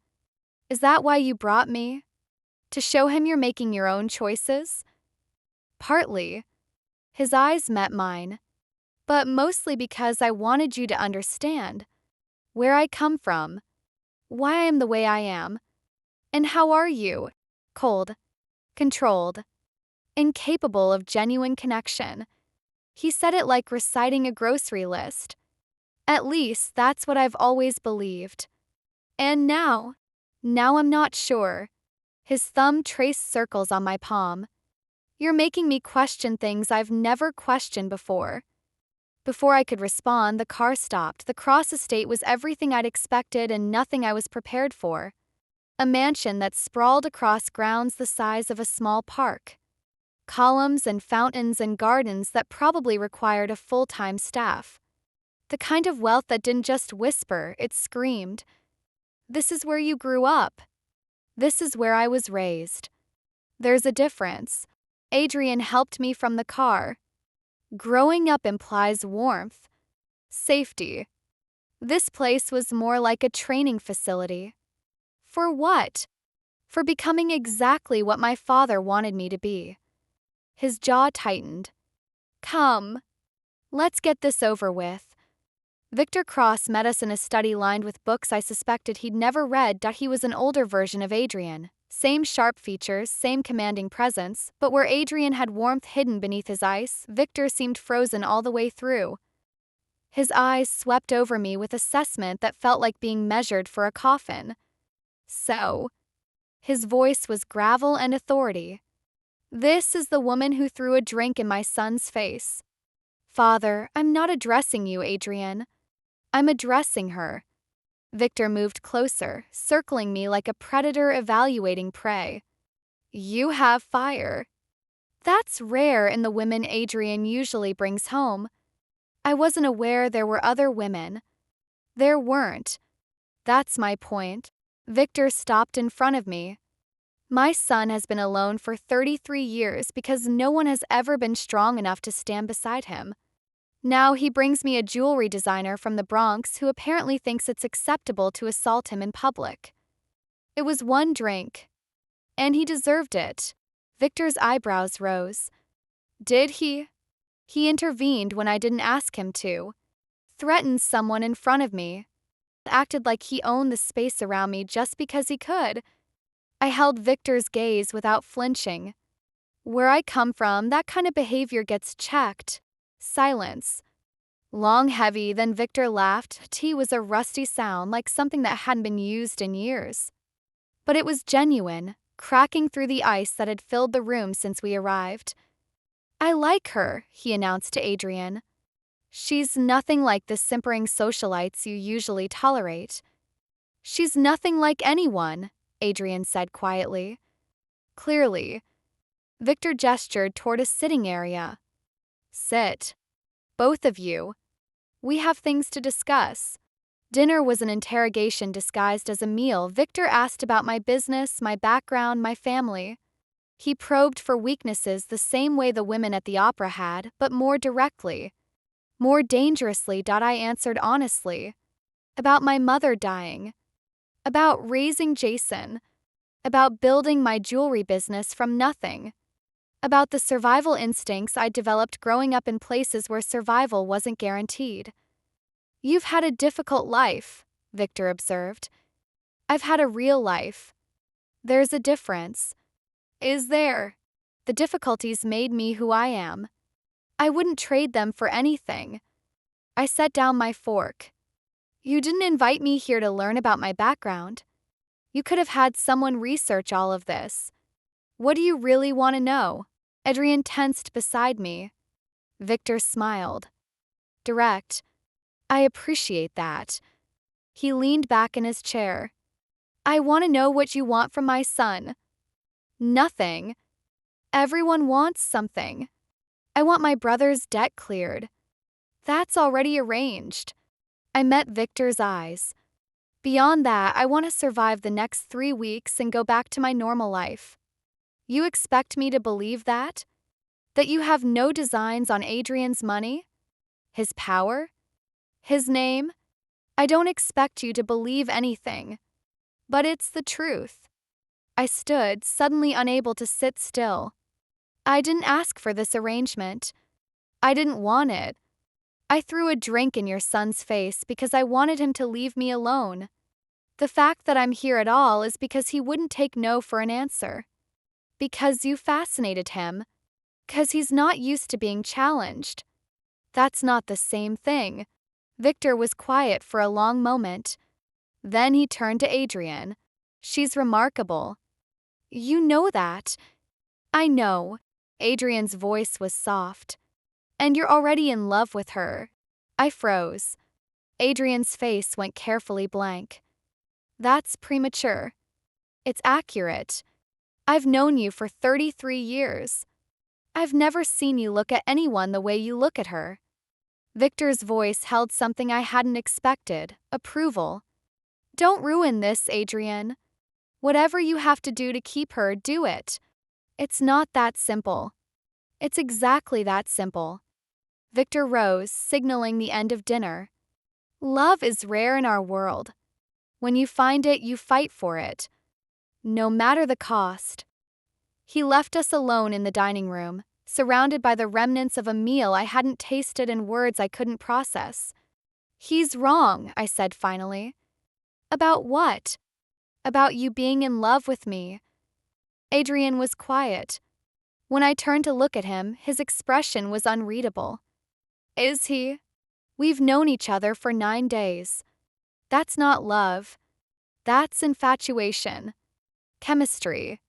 Is that why you brought me? To show him you're making your own choices? Partly. His eyes met mine. But mostly because I wanted you to understand where I come from, why I am the way I am. And how are you? Cold, controlled, incapable of genuine connection. He said it like reciting a grocery list. At least that's what I've always believed. And now I'm not sure. His thumb traced circles on my palm. You're making me question things I've never questioned before. Before I could respond, the car stopped. The cross estate was everything I'd expected and nothing I was prepared for. A mansion that sprawled across grounds the size of a small park. Columns and fountains and gardens that probably required a full-time staff. The kind of wealth that didn't just whisper, it screamed. This is where you grew up. This is where I was raised. There's a difference. Adrian helped me from the car. Growing up implies warmth, safety. This place was more like a training facility. For what? For becoming exactly what my father wanted me to be. His jaw tightened. Come. Let's get this over with. Victor Cross met us in a study lined with books I suspected he'd never read. He was an older version of Adrian. Same sharp features, same commanding presence, but where Adrian had warmth hidden beneath his ice, Victor seemed frozen all the way through. His eyes swept over me with assessment that felt like being measured for a coffin. So, his voice was gravel and authority. This is the woman who threw a drink in my son's face. Father, I'm not addressing you, Adrian. I'm addressing her. Victor moved closer, circling me like a predator evaluating prey. You have fire. That's rare in the women Adrian usually brings home. I wasn't aware there were other women. There weren't. That's my point. Victor stopped in front of me. My son has been alone for 33 years because no one has ever been strong enough to stand beside him. Now he brings me a jewelry designer from the Bronx who apparently thinks it's acceptable to assault him in public. It was one drink. And he deserved it. Victor's eyebrows rose. Did he? He intervened when I didn't ask him to. Threatened someone in front of me. Acted like he owned the space around me just because he could. I held Victor's gaze without flinching. Where I come from, that kind of behavior gets checked. Silence. Long, heavy, then Victor laughed. Tea was a rusty sound, like something that hadn't been used in years. But it was genuine, cracking through the ice that had filled the room since we arrived. I like her, he announced to Adrian. She's nothing like the simpering socialites you usually tolerate. She's nothing like anyone, Adrian said quietly. Clearly. Victor gestured toward a sitting area. Sit. Both of you. We have things to discuss. Dinner was an interrogation disguised as a meal. Victor asked about my business, my background, my family. He probed for weaknesses the same way the women at the opera had, but more directly. More dangerously. I answered honestly. About my mother dying. About raising Jason. About building my jewelry business from nothing. About the survival instincts I developed growing up in places where survival wasn't guaranteed. You've had a difficult life, Victor observed. I've had a real life. There's a difference. Is there? The difficulties made me who I am. I wouldn't trade them for anything. I set down my fork. You didn't invite me here to learn about my background. You could have had someone research all of this. What do you really want to know? Adrian tensed beside me. Victor smiled. Direct. I appreciate that. He leaned back in his chair. I want to know what you want from my son. Nothing. Everyone wants something. I want my brother's debt cleared. That's already arranged. I met Victor's eyes. Beyond that, I want to survive the next 3 weeks and go back to my normal life. You expect me to believe that? That you have no designs on Adrian's money? His power? His name? I don't expect you to believe anything. But it's the truth. I stood, suddenly unable to sit still. I didn't ask for this arrangement. I didn't want it. I threw a drink in your son's face because I wanted him to leave me alone. The fact that I'm here at all is because he wouldn't take no for an answer. Because you fascinated him. Because he's not used to being challenged. That's not the same thing. Victor was quiet for a long moment. Then he turned to Adrian. She's remarkable. You know that. I know. Adrian's voice was soft. And you're already in love with her. I froze. Adrian's face went carefully blank. That's premature. It's accurate. I've known you for 33 years. I've never seen you look at anyone the way you look at her. Victor's voice held something I hadn't expected, approval. Don't ruin this, Adrian. Whatever you have to do to keep her, do it. It's not that simple. It's exactly that simple. Victor rose, signaling the end of dinner. Love is rare in our world. When you find it, you fight for it. No matter the cost. He left us alone in the dining room, surrounded by the remnants of a meal I hadn't tasted and words I couldn't process. He's wrong, I said finally. About what? About you being in love with me. Adrian was quiet. When I turned to look at him, his expression was unreadable. Is he? We've known each other for 9 days. That's not love. That's infatuation. Chemistry.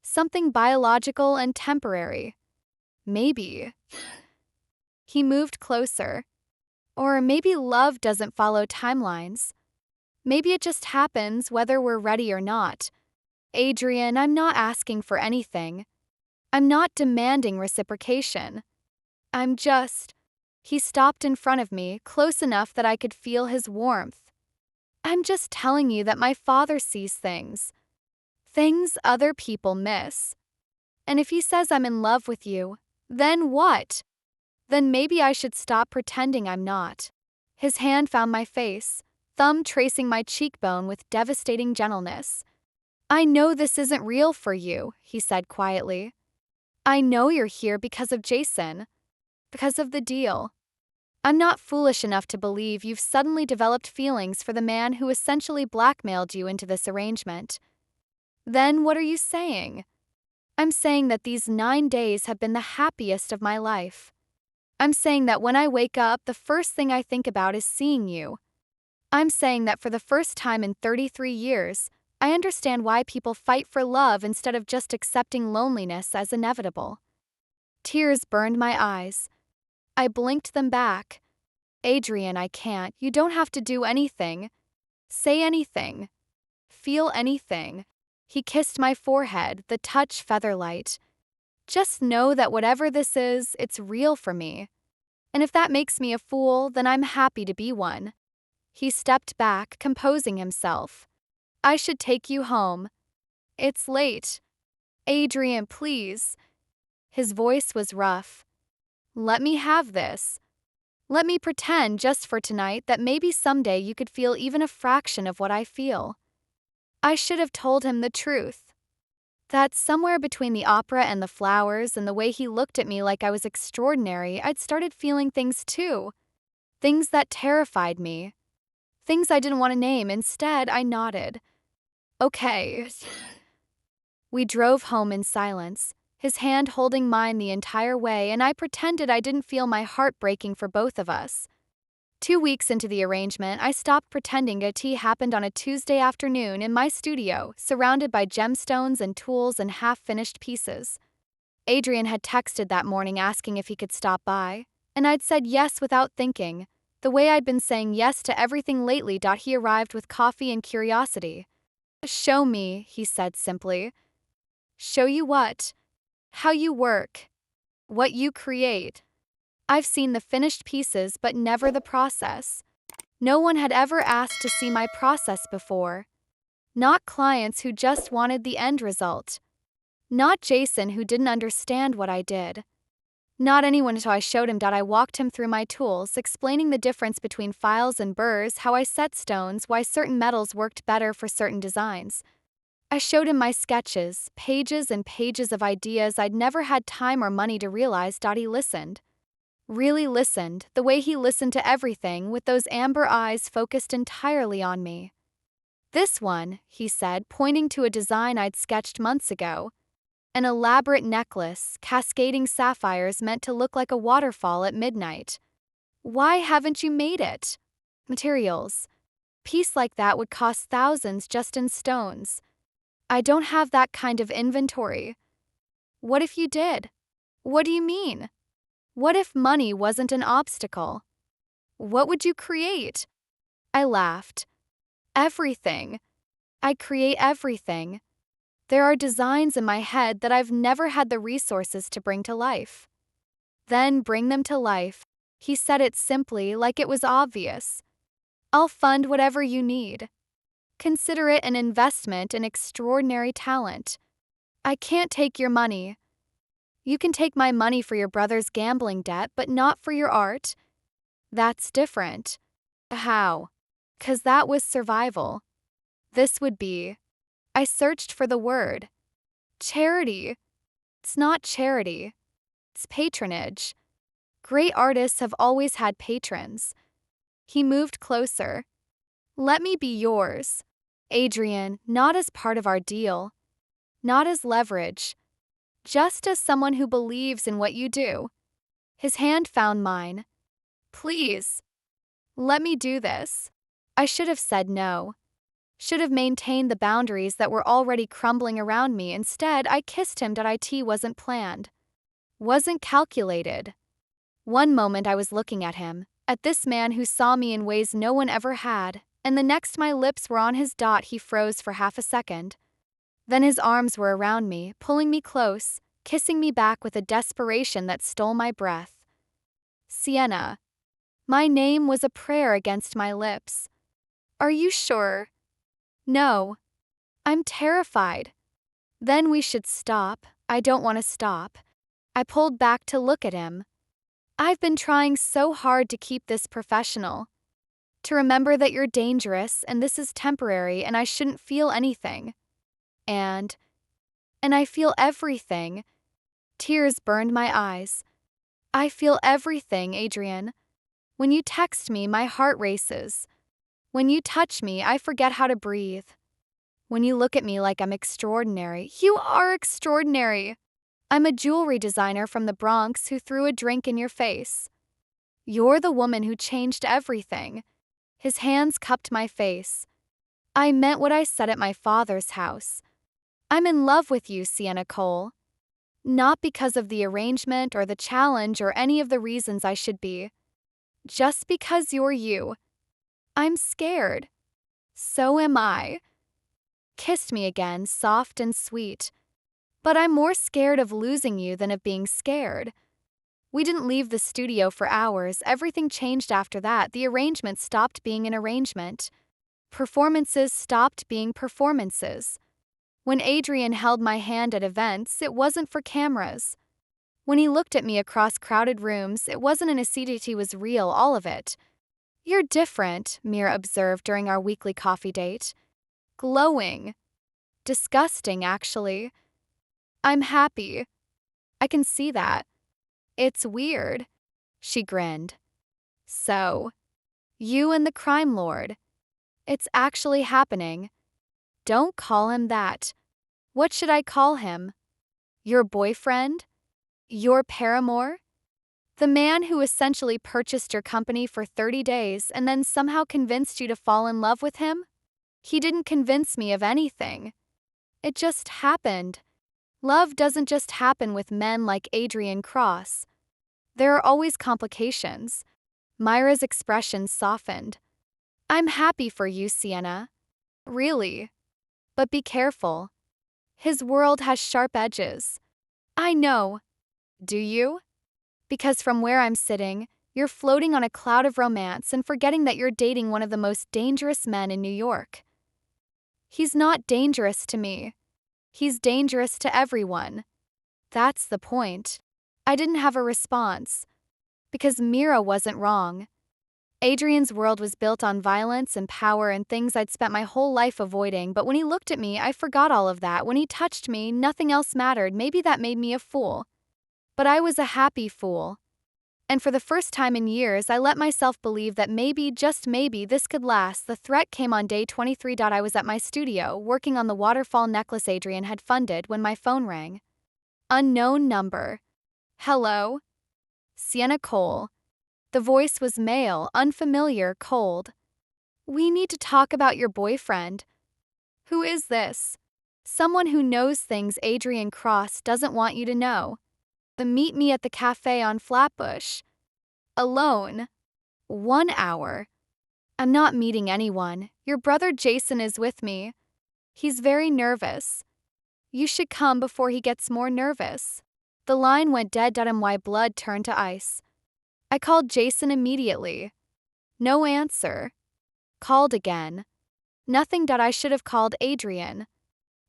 Something biological and temporary. Maybe. He moved closer. Or maybe love doesn't follow timelines. Maybe it just happens whether we're ready or not. Adrian, I'm not asking for anything. I'm not demanding reciprocation. I'm just... He stopped in front of me, close enough that I could feel his warmth. I'm just telling you that my father sees things. Things other people miss. And if he says I'm in love with you, then what? Then maybe I should stop pretending I'm not. His hand found my face, thumb tracing my cheekbone with devastating gentleness. I know this isn't real for you, he said quietly. I know you're here because of Jason. Because of the deal. I'm not foolish enough to believe you've suddenly developed feelings for the man who essentially blackmailed you into this arrangement. Then what are you saying? I'm saying that these 9 days have been the happiest of my life. I'm saying that when I wake up, the first thing I think about is seeing you. I'm saying that for the first time in 33 years, I understand why people fight for love instead of just accepting loneliness as inevitable. Tears burned my eyes. I blinked them back. Adrian, I can't. You don't have to do anything. Say anything. Feel anything. He kissed my forehead, the touch featherlight. Just know that whatever this is, it's real for me. And if that makes me a fool, then I'm happy to be one. He stepped back, composing himself. I should take you home. It's late. Adrian, please. His voice was rough. Let me have this. Let me pretend just for tonight that maybe someday you could feel even a fraction of what I feel. I should have told him the truth. That somewhere between the opera and the flowers and the way he looked at me like I was extraordinary, I'd started feeling things too. Things that terrified me. Things I didn't want to name. Instead, I nodded. Okay. We drove home in silence, his hand holding mine the entire way, and I pretended I didn't feel my heart breaking for both of us. 2 weeks into the arrangement, I stopped pretending a tea happened on a Tuesday afternoon in my studio, surrounded by gemstones and tools and half-finished pieces. Adrian had texted that morning asking if he could stop by, and I'd said yes without thinking. The way I'd been saying yes to everything lately. He arrived with coffee and curiosity. Show me, he said simply. Show you what? How you work. What you create. I've seen the finished pieces but never the process. No one had ever asked to see my process before. Not clients who just wanted the end result. Not Jason who didn't understand what I did. Not anyone until I showed him that I walked him through my tools, explaining the difference between files and burrs, how I set stones, why certain metals worked better for certain designs. I showed him my sketches, pages and pages of ideas I'd never had time or money to realize. He listened. Really listened, the way he listened to everything, with those amber eyes focused entirely on me. This one, he said, pointing to a design I'd sketched months ago. An elaborate necklace, cascading sapphires meant to look like a waterfall at midnight. Why haven't you made it? Materials. Piece like that would cost thousands just in stones. I don't have that kind of inventory. What if you did? What do you mean? What if money wasn't an obstacle? What would you create? I laughed. Everything. I'd create everything. There are designs in my head that I've never had the resources to bring to life. Then bring them to life. He said it simply, like it was obvious. I'll fund whatever you need. Consider it an investment in extraordinary talent. I can't take your money. You can take my money for your brother's gambling debt, but not for your art. That's different. How? 'Cause that was survival. This would be. I searched for the word. Charity. It's not charity. It's patronage. Great artists have always had patrons. He moved closer. Let me be yours. Adrian, not as part of our deal. Not as leverage. Just as someone who believes in what you do. His hand found mine. Please. Let me do this. I should have said no. Should have maintained the boundaries that were already crumbling around me. Instead, I kissed him. It wasn't planned. Wasn't calculated. One moment I was looking at him, at this man who saw me in ways no one ever had, and the next my lips were on his. He froze for half a second. Then his arms were around me, pulling me close, kissing me back with a desperation that stole my breath. Sienna. My name was a prayer against my lips. Are you sure? No. I'm terrified. Then we should stop. I don't want to stop. I pulled back to look at him. I've been trying so hard to keep this professional. To remember that you're dangerous and this is temporary and I shouldn't feel anything. And I feel everything. Tears burned my eyes. I feel everything, Adrian. When you text me, my heart races. When you touch me, I forget how to breathe. When you look at me like I'm extraordinary, you are extraordinary. I'm a jewelry designer from the Bronx who threw a drink in your face. You're the woman who changed everything. His hands cupped my face. I meant what I said at my father's house. I'm in love with you, Sienna Cole. Not because of the arrangement or the challenge or any of the reasons I should be. Just because you're you. I'm scared. So am I. Kissed me again, soft and sweet. But I'm more scared of losing you than of being scared. We didn't leave the studio for hours. Everything changed after that. The arrangement stopped being an arrangement. Performances stopped being performances. When Adrian held my hand at events, it wasn't for cameras. When he looked at me across crowded rooms, it wasn't an acidity, was real, all of it. You're different, Mira observed during our weekly coffee date. Glowing. Disgusting, actually. I'm happy. I can see that. It's weird. She grinned. So, you and the crime lord. It's actually happening. Don't call him that. What should I call him? Your boyfriend? Your paramour? The man who essentially purchased your company for 30 days and then somehow convinced you to fall in love with him? He didn't convince me of anything. It just happened. Love doesn't just happen with men like Adrian Cross. There are always complications. Myra's expression softened. I'm happy for you, Sienna. Really. But be careful. His world has sharp edges. I know. Do you? Because from where I'm sitting, you're floating on a cloud of romance and forgetting that you're dating one of the most dangerous men in New York. He's not dangerous to me. He's dangerous to everyone. That's the point. I didn't have a response. Because Mira wasn't wrong. Adrian's world was built on violence and power and things I'd spent my whole life avoiding, but when he looked at me, I forgot all of that. When he touched me, nothing else mattered. Maybe that made me a fool. But I was a happy fool. And for the first time in years, I let myself believe that maybe, just maybe, this could last. The threat came on day 23. I was at my studio, working on the waterfall necklace Adrian had funded when my phone rang. Unknown number. Hello? Sienna Cole. The voice was male, unfamiliar, cold. We need to talk about your boyfriend. Who is this? Someone who knows things Adrian Cross doesn't want you to know. Meet me at the cafe on Flatbush. Alone. 1 hour. I'm not meeting anyone. Your brother Jason is with me. He's very nervous. You should come before he gets more nervous. The line went dead. My blood turned to ice. I called Jason immediately. No answer. Called again. Nothing. I should have called Adrian.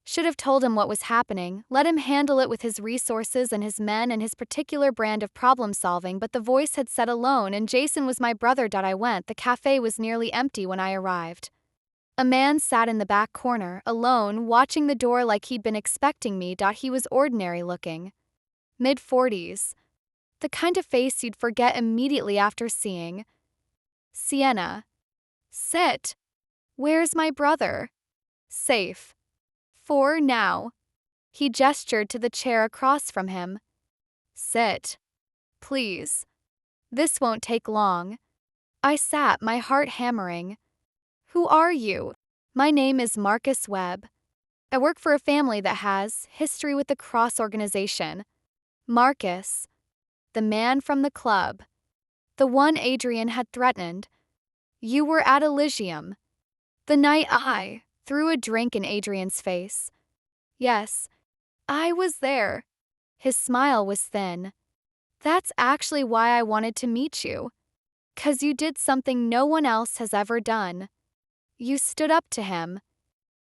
Should have told him what was happening, let him handle it with his resources and his men and his particular brand of problem solving, but the voice had said alone, and Jason was my brother. I went. The cafe was nearly empty when I arrived. A man sat in the back corner, alone, watching the door like he'd been expecting me. He was ordinary looking. Mid-40s. The kind of face you'd forget immediately after seeing. Sienna. Sit. Where's my brother? Safe. For now. He gestured to the chair across from him. Sit. Please. This won't take long. I sat, my heart hammering. Who are you? My name is Marcus Webb. I work for a family that has history with the Cross organization. Marcus. The man from the club. The one Adrian had threatened. You were at Elysium. The night I threw a drink in Adrian's face. Yes, I was there. His smile was thin. That's actually why I wanted to meet you. 'Cause you did something no one else has ever done. You stood up to him.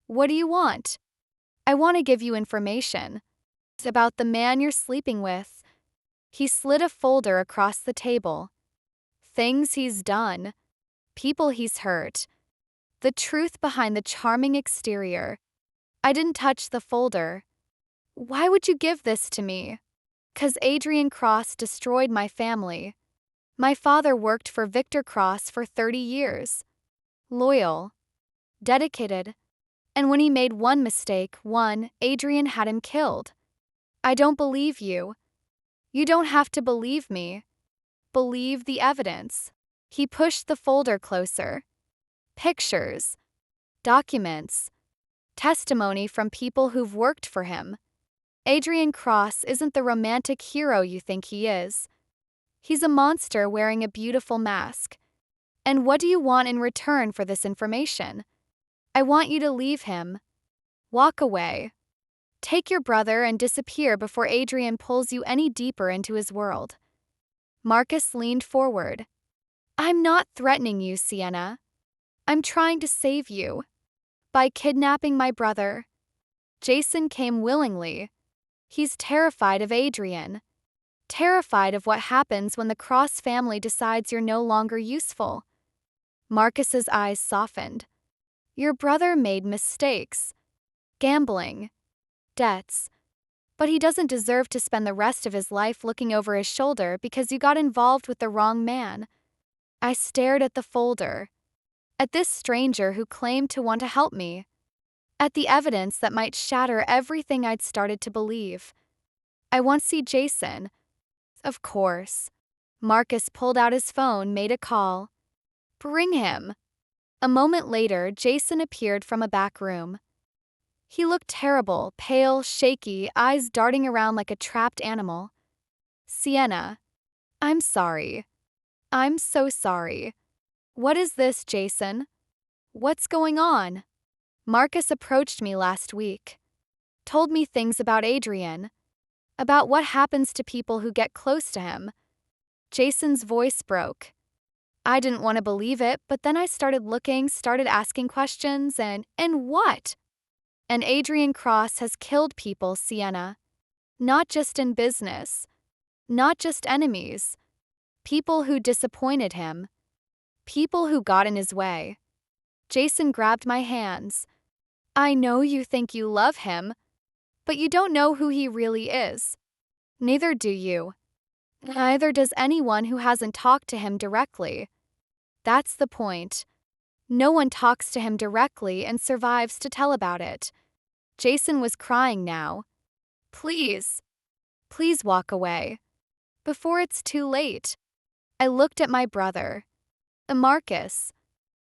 What do you want? I want to give you information. It's about the man you're sleeping with. He slid a folder across the table. Things he's done. People he's hurt. The truth behind the charming exterior. I didn't touch the folder. Why would you give this to me? 'Cause Adrian Cross destroyed my family. My father worked for Victor Cross for 30 years. Loyal. Dedicated. And when he made one mistake, Adrian had him killed. I don't believe you. You don't have to believe me. Believe the evidence. He pushed the folder closer. Pictures. Documents. Testimony from people who've worked for him. Adrian Cross isn't the romantic hero you think he is. He's a monster wearing a beautiful mask. And what do you want in return for this information? I want you to leave him. Walk away. Take your brother and disappear before Adrian pulls you any deeper into his world. Marcus leaned forward. I'm not threatening you, Sienna. I'm trying to save you. By kidnapping my brother. Jason came willingly. He's terrified of Adrian. Terrified of what happens when the Cross family decides you're no longer useful. Marcus's eyes softened. Your brother made mistakes. Gambling. Debts. But he doesn't deserve to spend the rest of his life looking over his shoulder because you got involved with the wrong man. I stared at the folder. At this stranger who claimed to want to help me. At the evidence that might shatter everything I'd started to believe. I want to see Jason. Of course. Marcus pulled out his phone, made a call. Bring him. A moment later, Jason appeared from a back room. He looked terrible, pale, shaky, eyes darting around like a trapped animal. Sienna. I'm sorry. I'm so sorry. What is this, Jason? What's going on? Marcus approached me last week. Told me things about Adrian. About what happens to people who get close to him. Jason's voice broke. I didn't want to believe it, but then I started looking, started asking questions, and what? And Adrian Cross has killed people, Sienna. Not just in business. Not just enemies. People who disappointed him. People who got in his way. Jason grabbed my hands. I know you think you love him, but you don't know who he really is. Neither do you. Neither does anyone who hasn't talked to him directly. That's the point. No one talks to him directly and survives to tell about it. Jason was crying now. Please. Please walk away. Before it's too late. I looked at my brother. Marcus.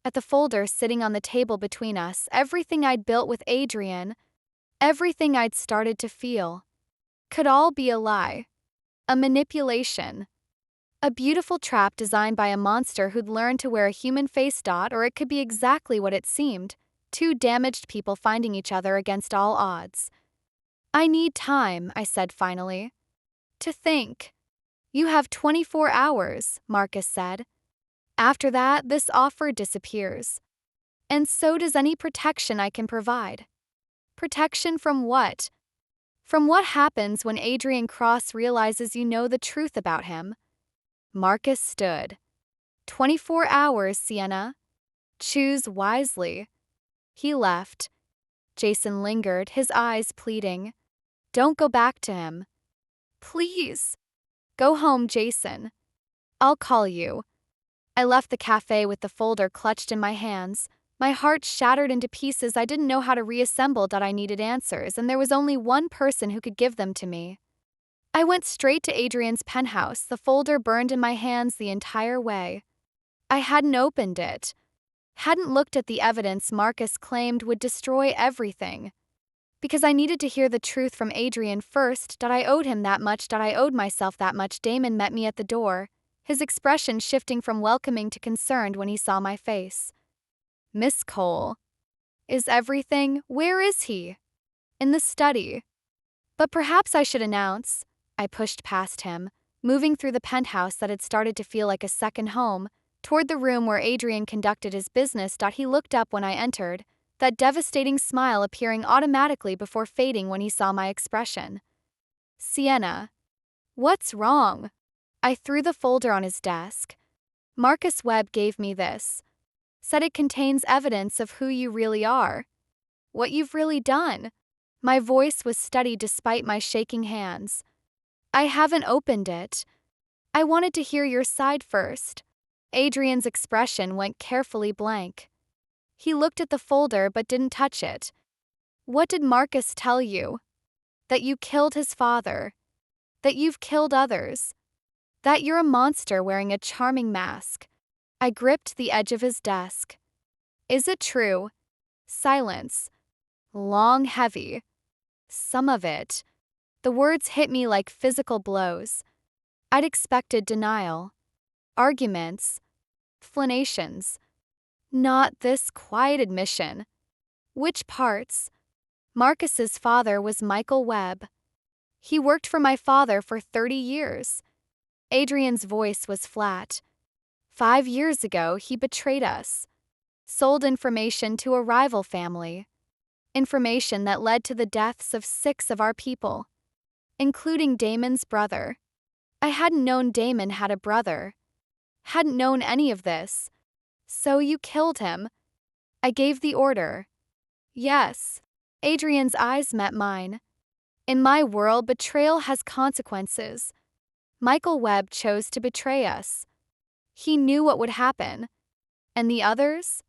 At the folder sitting on the table between us, everything I'd built with Adrian, everything I'd started to feel, could all be a lie. A manipulation. A beautiful trap designed by a monster who'd learned to wear a human face dot, or it could be exactly what it seemed. Two damaged people finding each other against all odds. I need time, I said finally. To think. You have 24 hours, Marcus said. After that, this offer disappears. And so does any protection I can provide. Protection from what? From what happens when Adrian Cross realizes you know the truth about him. Marcus stood. 24 hours, Sienna. Choose wisely. He left. Jason lingered, his eyes pleading. Don't go back to him. Please. Go home, Jason. I'll call you. I left the cafe with the folder clutched in my hands. My heart shattered into pieces I didn't know how to reassemble. I needed answers, and there was only one person who could give them to me. I went straight to Adrian's penthouse, the folder burned in my hands the entire way. I hadn't opened it. Hadn't looked at the evidence Marcus claimed would destroy everything. Because I needed to hear the truth from Adrian first. I owed him that much. I owed myself that much. Damon met me at the door, his expression shifting from welcoming to concerned when he saw my face. Miss Cole. Is everything? Where is he? In the study. But perhaps I should announce. I pushed past him, moving through the penthouse that had started to feel like a second home, toward the room where Adrian conducted his business. He looked up when I entered, that devastating smile appearing automatically before fading when he saw my expression. Sienna. What's wrong? I threw the folder on his desk. Marcus Webb gave me this. Said it contains evidence of who you really are. What you've really done. My voice was steady despite my shaking hands. I haven't opened it. I wanted to hear your side first. Adrian's expression went carefully blank. He looked at the folder but didn't touch it. What did Marcus tell you? That you killed his father. That you've killed others. That you're a monster wearing a charming mask. I gripped the edge of his desk. Is it true? Silence. Long, heavy. Some of it. The words hit me like physical blows. I'd expected denial. Arguments. Explanations. Not this quiet admission. Which parts? Marcus's father was Michael Webb. He worked for my father for 30 years. Adrian's voice was flat. 5 years ago, he betrayed us. Sold information to a rival family. Information that led to the deaths of 6 of our people, including Damon's brother. I hadn't known Damon had a brother. Hadn't known any of this. So you killed him. I gave the order. Yes. Adrian's eyes met mine. In my world, betrayal has consequences. Michael Webb chose to betray us. He knew what would happen. And the others?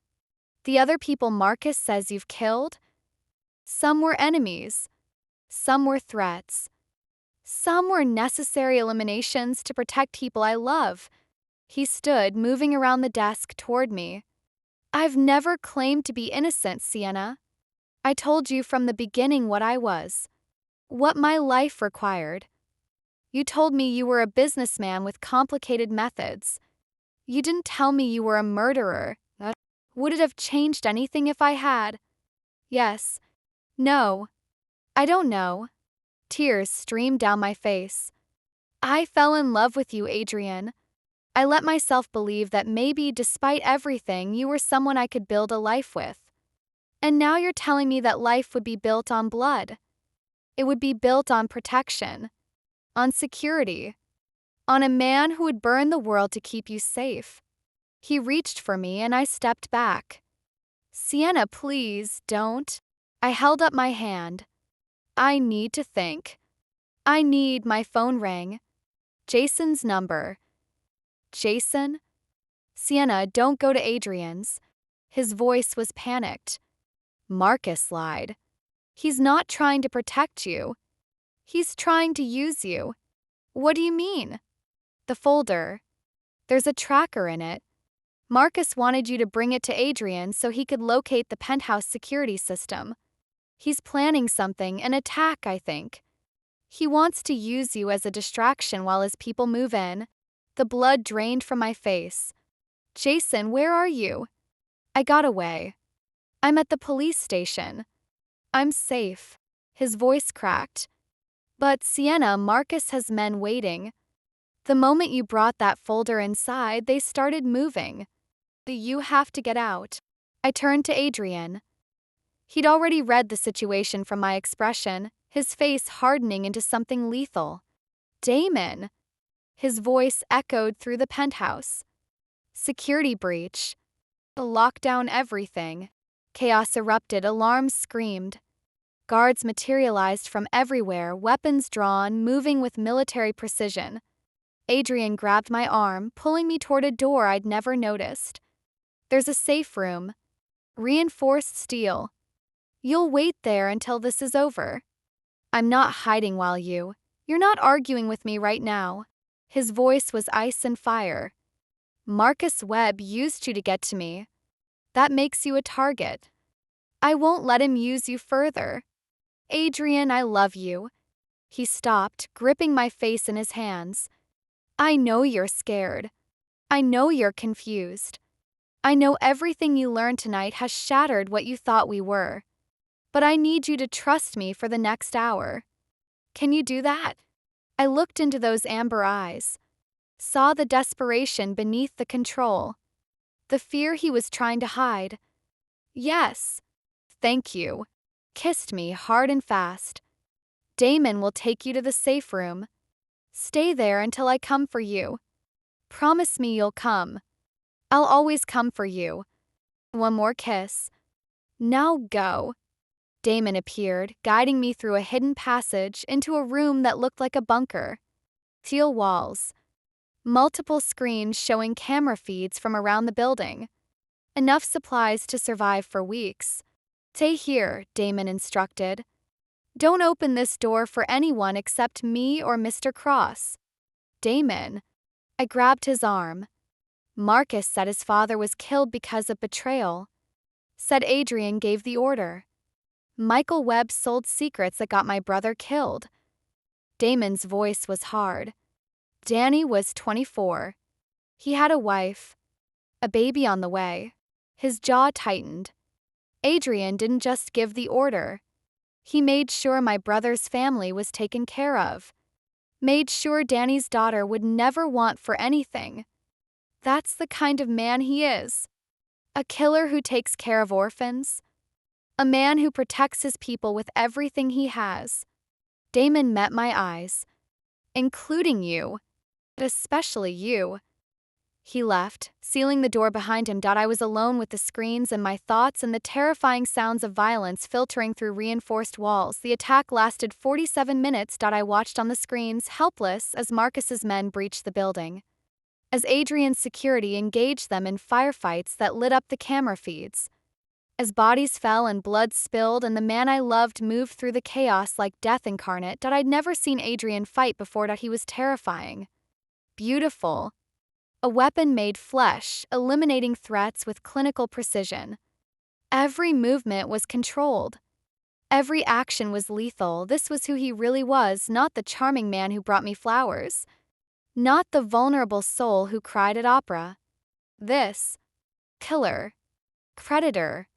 The other people Marcus says you've killed? Some were enemies. Some were threats. Some were necessary eliminations to protect people I love. He stood, moving around the desk toward me. I've never claimed to be innocent, Sienna. I told you from the beginning what I was. What my life required. You told me you were a businessman with complicated methods. You didn't tell me you were a murderer. Would it have changed anything if I had? Yes. No. I don't know. Tears streamed down my face. I fell in love with you, Adrian. I let myself believe that maybe, despite everything, you were someone I could build a life with. And now you're telling me that life would be built on blood. It would be built on protection, on security, on a man who would burn the world to keep you safe. He reached for me and I stepped back. Sienna, please, don't. I held up my hand. I need to think. My phone rang. Jason's number. Jason? Sienna, don't go to Adrian's. His voice was panicked. Marcus lied. He's not trying to protect you. He's trying to use you. What do you mean? The folder. There's a tracker in it. Marcus wanted you to bring it to Adrian so he could locate the penthouse security system. He's planning something, an attack, I think. He wants to use you as a distraction while his people move in. The blood drained from my face. Jason, where are you? I got away. I'm at the police station. I'm safe. His voice cracked. But Sienna, Marcus has men waiting. The moment you brought that folder inside, they started moving. You have to get out. I turned to Adrian. He'd already read the situation from my expression, his face hardening into something lethal. Damon! His voice echoed through the penthouse. Security breach. Lockdown everything. Chaos erupted, alarms screamed. Guards materialized from everywhere, weapons drawn, moving with military precision. Adrian grabbed my arm, pulling me toward a door I'd never noticed. There's a safe room. Reinforced steel. You'll wait there until this is over. I'm not hiding while you're not arguing with me right now. His voice was ice and fire. Marcus Webb used you to get to me. That makes you a target. I won't let him use you further. Adrian, I love you. He stopped, gripping my face in his hands. I know you're scared. I know you're confused. I know everything you learned tonight has shattered what you thought we were. But I need you to trust me for the next hour. Can you do that? I looked into those amber eyes, saw the desperation beneath the control, the fear he was trying to hide. Yes. Thank you. Kissed me hard and fast. Damon will take you to the safe room. Stay there until I come for you. Promise me you'll come. I'll always come for you. One more kiss. Now go. Damon appeared, guiding me through a hidden passage into a room that looked like a bunker. Teal walls. Multiple screens showing camera feeds from around the building. Enough supplies to survive for weeks. Stay here, Damon instructed. Don't open this door for anyone except me or Mr. Cross. Damon. I grabbed his arm. Marcus said his father was killed because of betrayal. Said Adrian gave the order. Michael Webb sold secrets that got my brother killed. Damon's voice was hard. Danny was 24. He had a wife. A baby on the way. His jaw tightened. Adrian didn't just give the order. He made sure my brother's family was taken care of. Made sure Danny's daughter would never want for anything. That's the kind of man he is. A killer who takes care of orphans. A man who protects his people with everything he has. Damon met my eyes. Including you. But especially you. He left, sealing the door behind him. I was alone with the screens and my thoughts and the terrifying sounds of violence filtering through reinforced walls. The attack lasted 47 minutes. I watched on the screens, helpless, as Marcus's men breached the building. As Adrian's security engaged them in firefights that lit up the camera feeds. As bodies fell and blood spilled and the man I loved moved through the chaos like death incarnate. I'd never seen Adrian fight before. He was terrifying. Beautiful. A weapon made flesh, eliminating threats with clinical precision. Every movement was controlled. Every action was lethal. This was who he really was, not the charming man who brought me flowers. Not the vulnerable soul who cried at opera. This. Killer. Predator.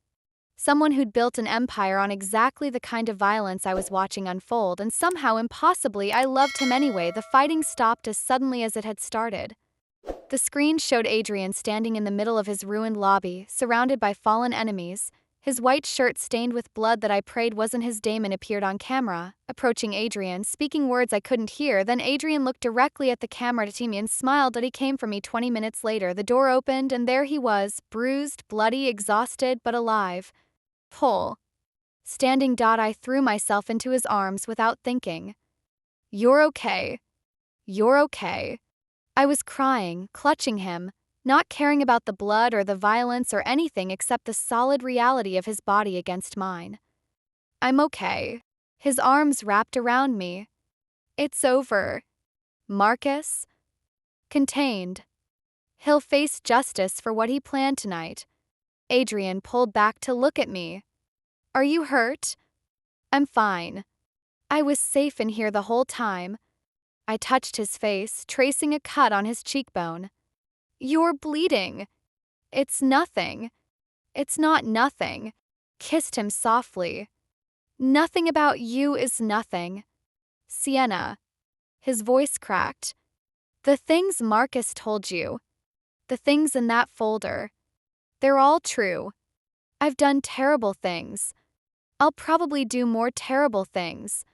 Someone who'd built an empire on exactly the kind of violence I was watching unfold, and somehow, impossibly, I loved him anyway. The fighting stopped as suddenly as it had started. The screen showed Adrian standing in the middle of his ruined lobby, surrounded by fallen enemies. His white shirt stained with blood that I prayed wasn't his. Damon appeared on camera, approaching Adrian, speaking words I couldn't hear. Then Adrian looked directly at the camera to me and smiled that he came for me. 20 minutes later, the door opened and there he was, bruised, bloody, exhausted, but alive. Pull. Standing. I threw myself into his arms without thinking. You're okay. You're okay. I was crying, clutching him, not caring about the blood or the violence or anything except the solid reality of his body against mine. I'm okay. His arms wrapped around me. It's over. Marcus? Contained. He'll face justice for what he planned tonight. Adrian pulled back to look at me. Are you hurt? I'm fine. I was safe in here the whole time. I touched his face, tracing a cut on his cheekbone. You're bleeding. It's nothing. It's not nothing. Kissed him softly. Nothing about you is nothing. Sienna. His voice cracked. The things Marcus told you. The things in that folder. They're all true. I've done terrible things. I'll probably do more terrible things.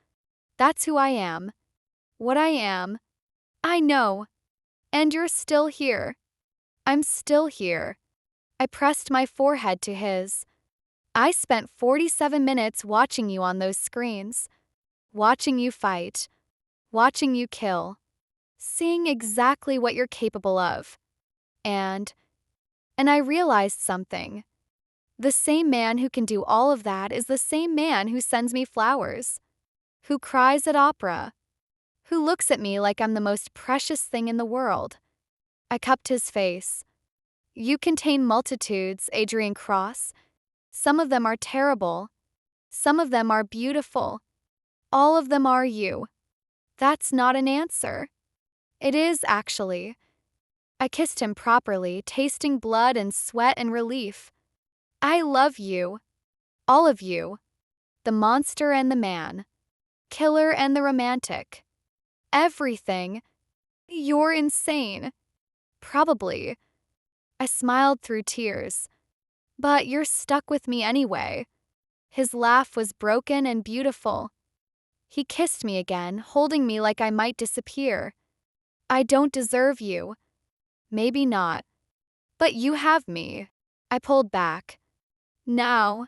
That's who I am. What I am. I know. And you're still here. I'm still here. I pressed my forehead to his. I spent 47 minutes watching you on those screens. Watching you fight. Watching you kill. Seeing exactly what you're capable of. And I realized something. The same man who can do all of that is the same man who sends me flowers. Who cries at opera. Who looks at me like I'm the most precious thing in the world. I cupped his face. You contain multitudes, Adrian Cross. Some of them are terrible. Some of them are beautiful. All of them are you. That's not an answer. It is, actually. I kissed him properly, tasting blood and sweat and relief. I love you. All of you. The monster and the man. Killer and the romantic. Everything. You're insane. Probably. I smiled through tears. But you're stuck with me anyway. His laugh was broken and beautiful. He kissed me again, holding me like I might disappear. I don't deserve you. Maybe not. But you have me. I pulled back. Now.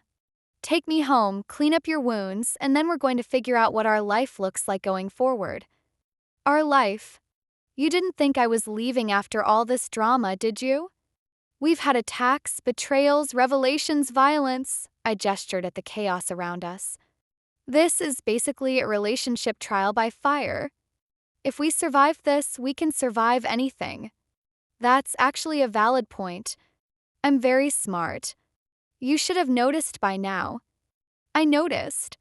Take me home, clean up your wounds, and then we're going to figure out what our life looks like going forward. Our life. You didn't think I was leaving after all this drama, did you? We've had attacks, betrayals, revelations, violence. I gestured at the chaos around us. This is basically a relationship trial by fire. If we survive this, we can survive anything. That's actually a valid point. I'm very smart. You should have noticed by now. I noticed.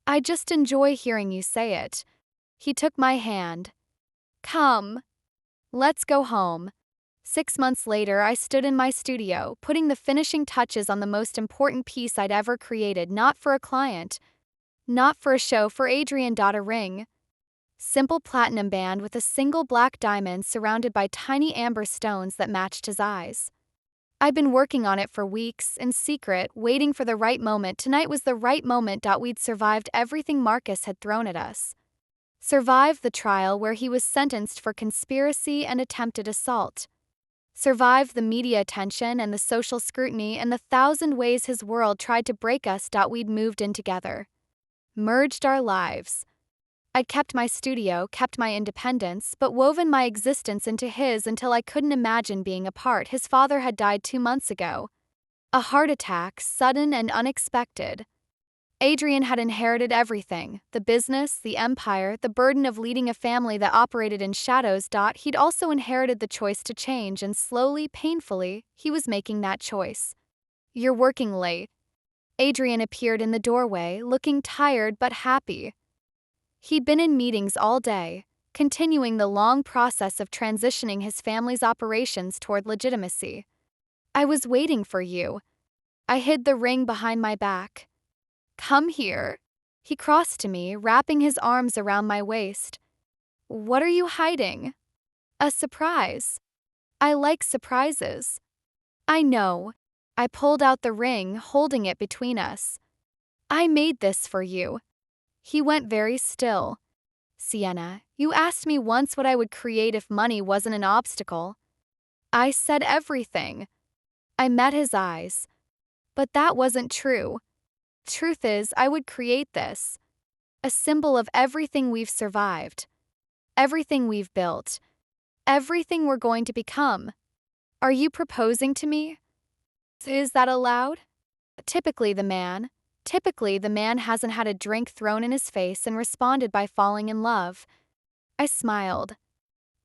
I just enjoy hearing you say it. He took my hand. Come. Let's go home. 6 months later, I stood in my studio, putting the finishing touches on the most important piece I'd ever created, not for a client. Not for a show, for Adrian. A ring. Simple platinum band with a single black diamond surrounded by tiny amber stones that matched his eyes. I'd been working on it for weeks, in secret, waiting for the right moment. Tonight was the right moment. We'd survived everything Marcus had thrown at us. Survived the trial where he was sentenced for conspiracy and attempted assault. Survived the media attention and the social scrutiny and the 1,000 ways his world tried to break us. We'd moved in together. Merged our lives. I'd kept my studio, kept my independence, but woven my existence into his until I couldn't imagine being apart. His father had died 2 months ago. A heart attack, sudden and unexpected. Adrian had inherited everything, the business, the empire, the burden of leading a family that operated in shadows. He'd also inherited the choice to change, and slowly, painfully, he was making that choice. You're working late. Adrian appeared in the doorway, looking tired but happy. He'd been in meetings all day, continuing the long process of transitioning his family's operations toward legitimacy. I was waiting for you. I hid the ring behind my back. Come here. He crossed to me, wrapping his arms around my waist. What are you hiding? A surprise. I like surprises. I know. I pulled out the ring, holding it between us. I made this for you. He went very still. Sienna, you asked me once what I would create if money wasn't an obstacle. I said everything. I met his eyes. But that wasn't true. Truth is, I would create this. A symbol of everything we've survived. Everything we've built. Everything we're going to become. Are you proposing to me? Is that allowed? Typically the man hasn't had a drink thrown in his face and responded by falling in love. I smiled.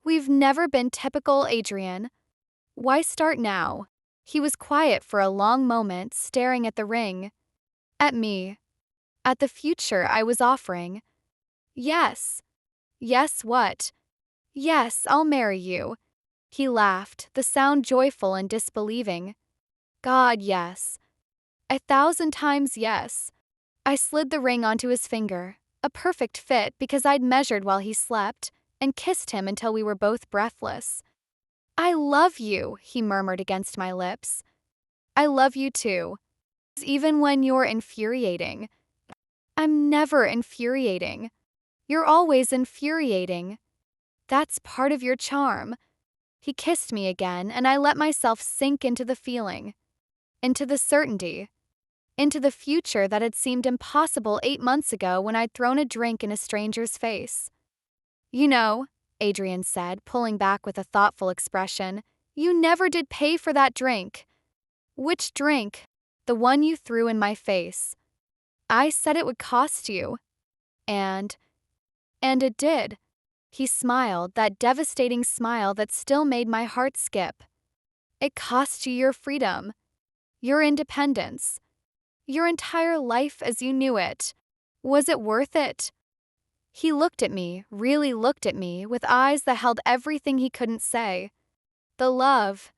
We've never been typical, Adrian. Why start now? He was quiet for a long moment, staring at the ring. At me. At the future I was offering. Yes. Yes, what? Yes, I'll marry you. He laughed, the sound joyful and disbelieving. God, yes. 1,000 times yes. I slid the ring onto his finger, a perfect fit because I'd measured while he slept, and kissed him until we were both breathless. I love you, he murmured against my lips. I love you too. Even when you're infuriating. I'm never infuriating. You're always infuriating. That's part of your charm. He kissed me again, and I let myself sink into the feeling, into the certainty, into the future that had seemed impossible 8 months ago when I'd thrown a drink in a stranger's face. You know, Adrian said, pulling back with a thoughtful expression, you never did pay for that drink. Which drink? The one you threw in my face. I said it would cost you. And it did. He smiled, that devastating smile that still made my heart skip. It cost you your freedom, your independence, your entire life as you knew it. Was it worth it? He looked at me, really looked at me, with eyes that held everything he couldn't say. The love,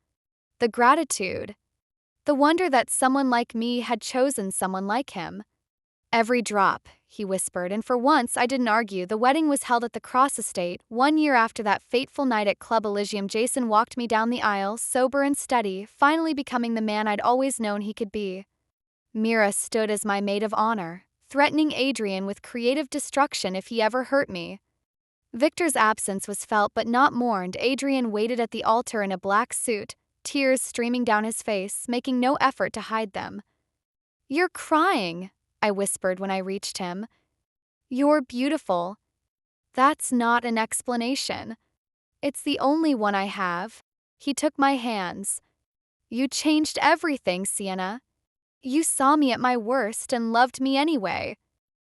the gratitude, the wonder that someone like me had chosen someone like him. Every drop, he whispered, and for once I didn't argue. The wedding was held at the Cross Estate. 1 year after that fateful night at Club Elysium, Jason walked me down the aisle, sober and steady, finally becoming the man I'd always known he could be. Mira stood as my maid of honor, threatening Adrian with creative destruction if he ever hurt me. Victor's absence was felt but not mourned. Adrian waited at the altar in a black suit, tears streaming down his face, making no effort to hide them. You're crying, I whispered when I reached him. You're beautiful. That's not an explanation. It's the only one I have. He took my hands. You changed everything, Sienna. You saw me at my worst and loved me anyway.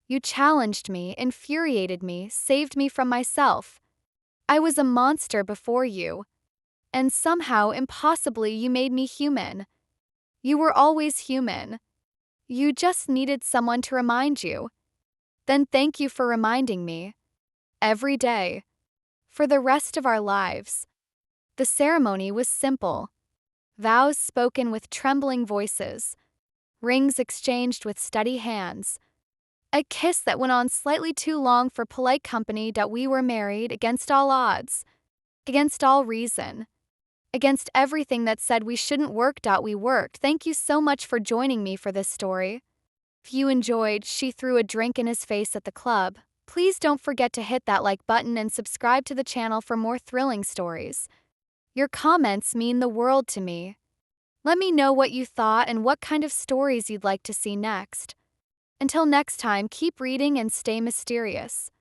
You challenged me, infuriated me, saved me from myself. I was a monster before you. And somehow, impossibly, you made me human. You were always human. You just needed someone to remind you. Then thank you for reminding me. Every day. For the rest of our lives. The ceremony was simple. Vows spoken with trembling voices. Rings exchanged with steady hands. A kiss that went on slightly too long for polite company. That we were married against all odds. Against all reason. Against everything that said we shouldn't work. We worked. Thank you so much for joining me for this story. If you enjoyed, she threw a drink in his face at the club. Please don't forget to hit that like button and subscribe to the channel for more thrilling stories. Your comments mean the world to me. Let me know what you thought and what kind of stories you'd like to see next. Until next time, keep reading and stay mysterious.